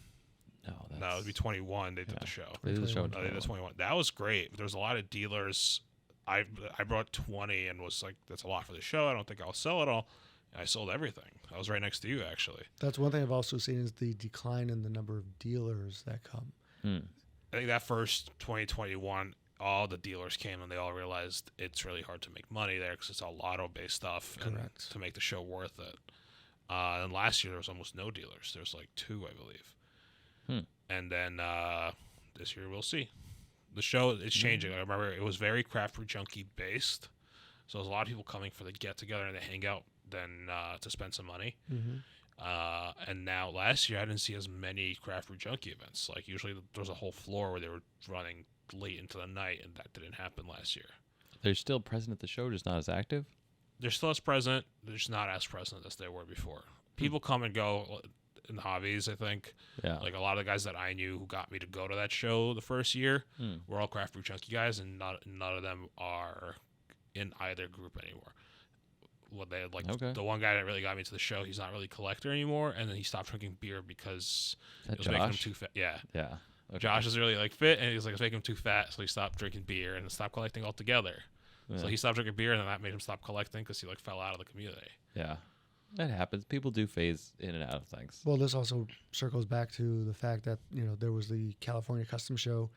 No, it would be 21. They did the show. They did the show in No, they did 21. That was great. There was a lot of dealers. I brought 20 and was like, that's a lot for the show. I don't think I'll sell it all. And I sold everything. I was right next to you, actually. That's one thing I've also seen is the decline in the number of dealers that come. I think that first 2021, all the dealers came and they all realized it's really hard to make money there because it's all lotto-based stuff. Correct. And to make the show worth it. And last year, there was almost no dealers. There was like 2, I believe. And then this year, we'll see. The show is changing. I remember it was very craft brew junkie based. So there's a lot of people coming for the get together and the hangout than to spend some money. And now last year I didn't see as many craft brew junkie events. Like usually there was a whole floor where they were running late into the night, and that didn't happen last year. They're still present at the show, just not as active. They're still as present. They're just not as present as they were before. People come and go in hobbies, I think. Yeah. Like a lot of the guys that I knew who got me to go to that show the first year were all craft brew junkie guys, and none of them are in either group anymore. Well, they had like the one guy that really got me to the show. He's not really a collector anymore, and then he stopped drinking beer because it was making him too fat. Yeah, Yeah. Okay. Josh is really like fit, and he's like, it's making him too fat, so he stopped drinking beer and stopped collecting altogether. Yeah. So he stopped drinking beer, and then that made him stop collecting because he like fell out of the community. Yeah. That happens. People do phase in and out of things. Well, this also circles back to the fact that, there was the California Custom Show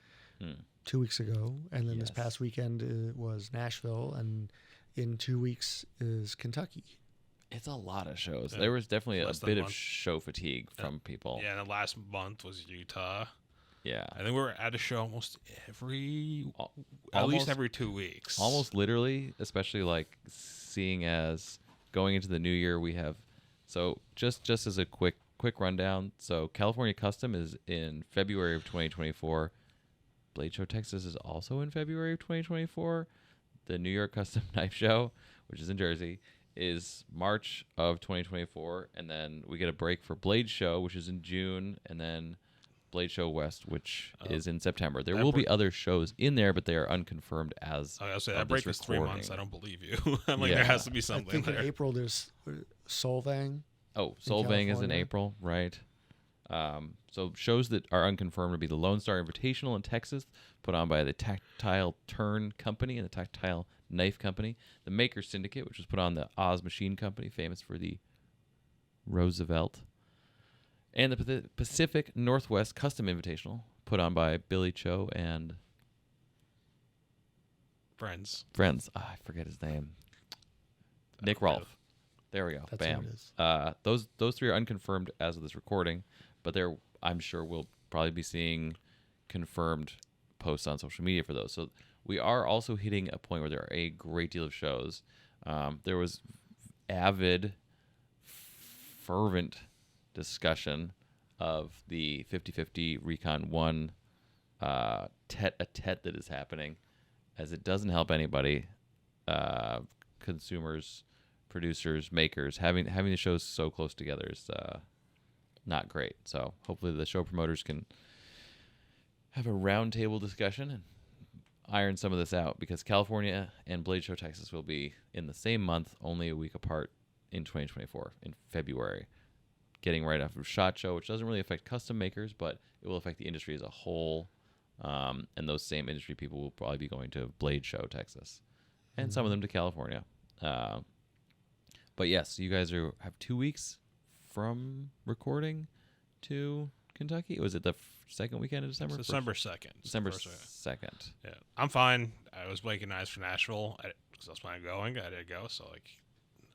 2 weeks ago, and then this Yes. past weekend it was Nashville, and in 2 weeks is Kentucky. It's a lot of shows. Yeah. There was definitely a Less than bit a of month. show fatigue from people. Yeah, and then last month was Utah. Yeah. I think we were at a show almost at least Almost- every 2 weeks. Almost literally, especially like seeing as going into the new year, we have. So just as a quick rundown. So California Custom is in February of 2024. Blade Show Texas is also in February of 2024. The New York Custom Knife Show, which is in Jersey, is March of 2024, and then we get a break for Blade Show, which is in June, and then Blade Show West, which is in September. There will be other shows in there, but they are unconfirmed as. I was say of that break this is 3 months. recording. I don't believe you. I'm like, Yeah. there has to be I something think there. in April there's Solvang. Oh, Solvang is in California. April, right? So shows that are unconfirmed would be the Lone Star Invitational in Texas, put on by the Tactile Turn Company and the Tactile Knife Company. The Maker Syndicate, which was put on the Oz Machine Company, famous for the Roosevelt. And the Pacific Northwest Custom Invitational, put on by Billy Cho and Friends. I forget his name. Nick Okay. Rolfe. There we go. That's Bam. what it is. Those three are unconfirmed as of this recording, but I'm sure we'll probably be seeing confirmed posts on social media for those. So we are also hitting a point where there are a great deal of shows. There was avid, fervent discussion of the 50/50 Recon 1 tete-a-tete that is happening, as it doesn't help anybody, consumers, producers, makers. Having the shows so close together is not great. So hopefully the show promoters can have a roundtable discussion and iron some of this out, because California and Blade Show Texas will be in the same month, only a week apart in 2024, in February, getting right after SHOT Show, which doesn't really affect custom makers, but it will affect the industry as a whole. And those same industry people will probably be going to Blade Show Texas, and some of them to California. But yes, you guys have 2 weeks from recording to Kentucky. Was it the second weekend of December? December 2nd. December First weekend. 2nd. Yeah, I'm fine. I was making eyes for Nashville because I was planning on going. I did go, so like,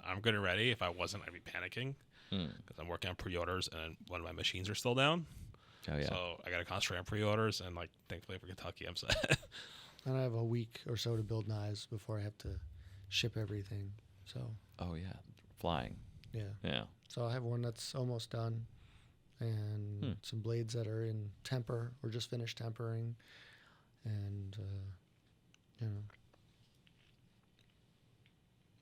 I'm good and ready. If I wasn't, I'd be panicking because I'm working on pre-orders and one of my machines are still down. Oh yeah. So I got to concentrate on pre-orders, and like, thankfully for Kentucky, I'm set. And I have a week or so to build knives before I have to ship everything. So Oh yeah. Flying. yeah. Yeah. So I have one that's almost done, and some blades that are in temper or just finished tempering, and you know.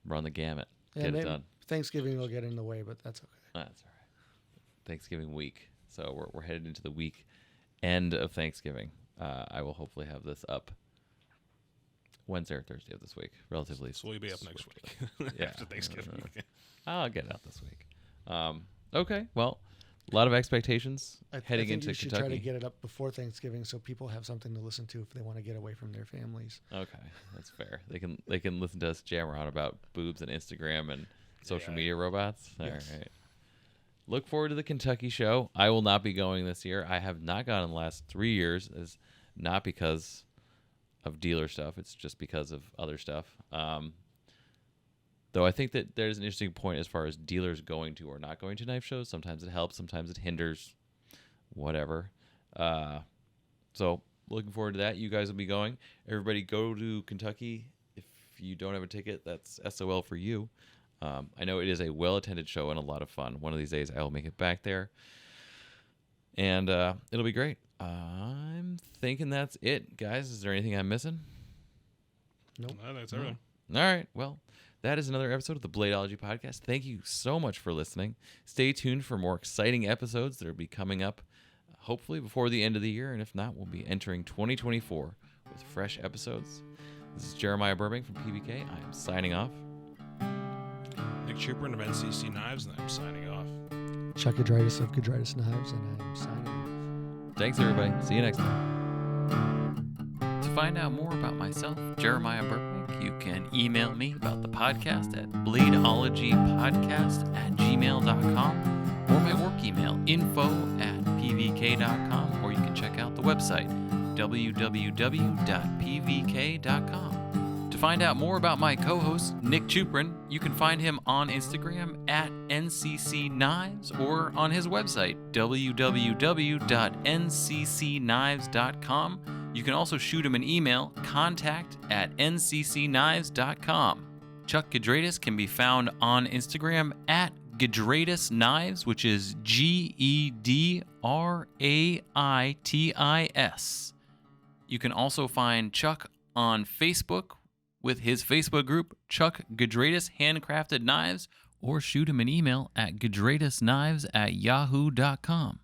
Run the gamut. Yeah, Get it maybe done. Thanksgiving will get in the way, but that's okay. That's all right. Thanksgiving week. So we're headed into the week end of Thanksgiving. I will hopefully have this up Wednesday or Thursday of this week, relatively. So we'll be up next week Yeah. after Thanksgiving. I'll get it out this week. Okay. Well, a lot of expectations heading I think into you should Kentucky. try to get it up before Thanksgiving so people have something to listen to if they want to get away from their families. Okay, that's fair. They can listen to us jam around about boobs and Instagram and social Yeah. media robots. Yes. All right. Look forward to the Kentucky show. I will not be going this year. I have not gone in the last 3 years. It's not because of dealer stuff. It's just because of other stuff. Though I think that there's an interesting point as far as dealers going to or not going to knife shows. Sometimes it helps. Sometimes it hinders. Whatever. So looking forward to that. You guys will be going. Everybody go to Kentucky. If you don't have a ticket, that's SOL for you. I know it is a well-attended show and a lot of fun. One of these days I will make it back there. And it'll be great. I'm thinking that's it, guys. Is there anything I'm missing? Nope. No, that's everything. All right. Well, that is another episode of the Bladeology podcast. Thank you so much for listening. Stay tuned for more exciting episodes that will be coming up hopefully before the end of the year. And if not, we'll be entering 2024 with fresh episodes. This is Jeremiah Burbank from PBK. I am signing off. Nick Chuprin of NCC Knives, and I'm signing off. Chuck Gudritis of Gudritis Knives, and I'm signing off. Thanks, everybody. See you next time. To find out more about myself, Jeremiah Burbank, you can email me about the podcast at bladeologypodcast@gmail.com or my work email info@pvk.com, or you can check out the website www.pvk.com. To find out more about my co-host, Nick Chuprin, you can find him on Instagram at NCC Knives or on his website, www.nccknives.com. You can also shoot him an email, contact@ncckknives.com. Chuck Gudritis can be found on Instagram at Gudritis Knives, which is GEDRAITIS. You can also find Chuck on Facebook with his Facebook group, Chuck Gudritis Handcrafted Knives, or shoot him an email at gudritisKnives@yahoo.com.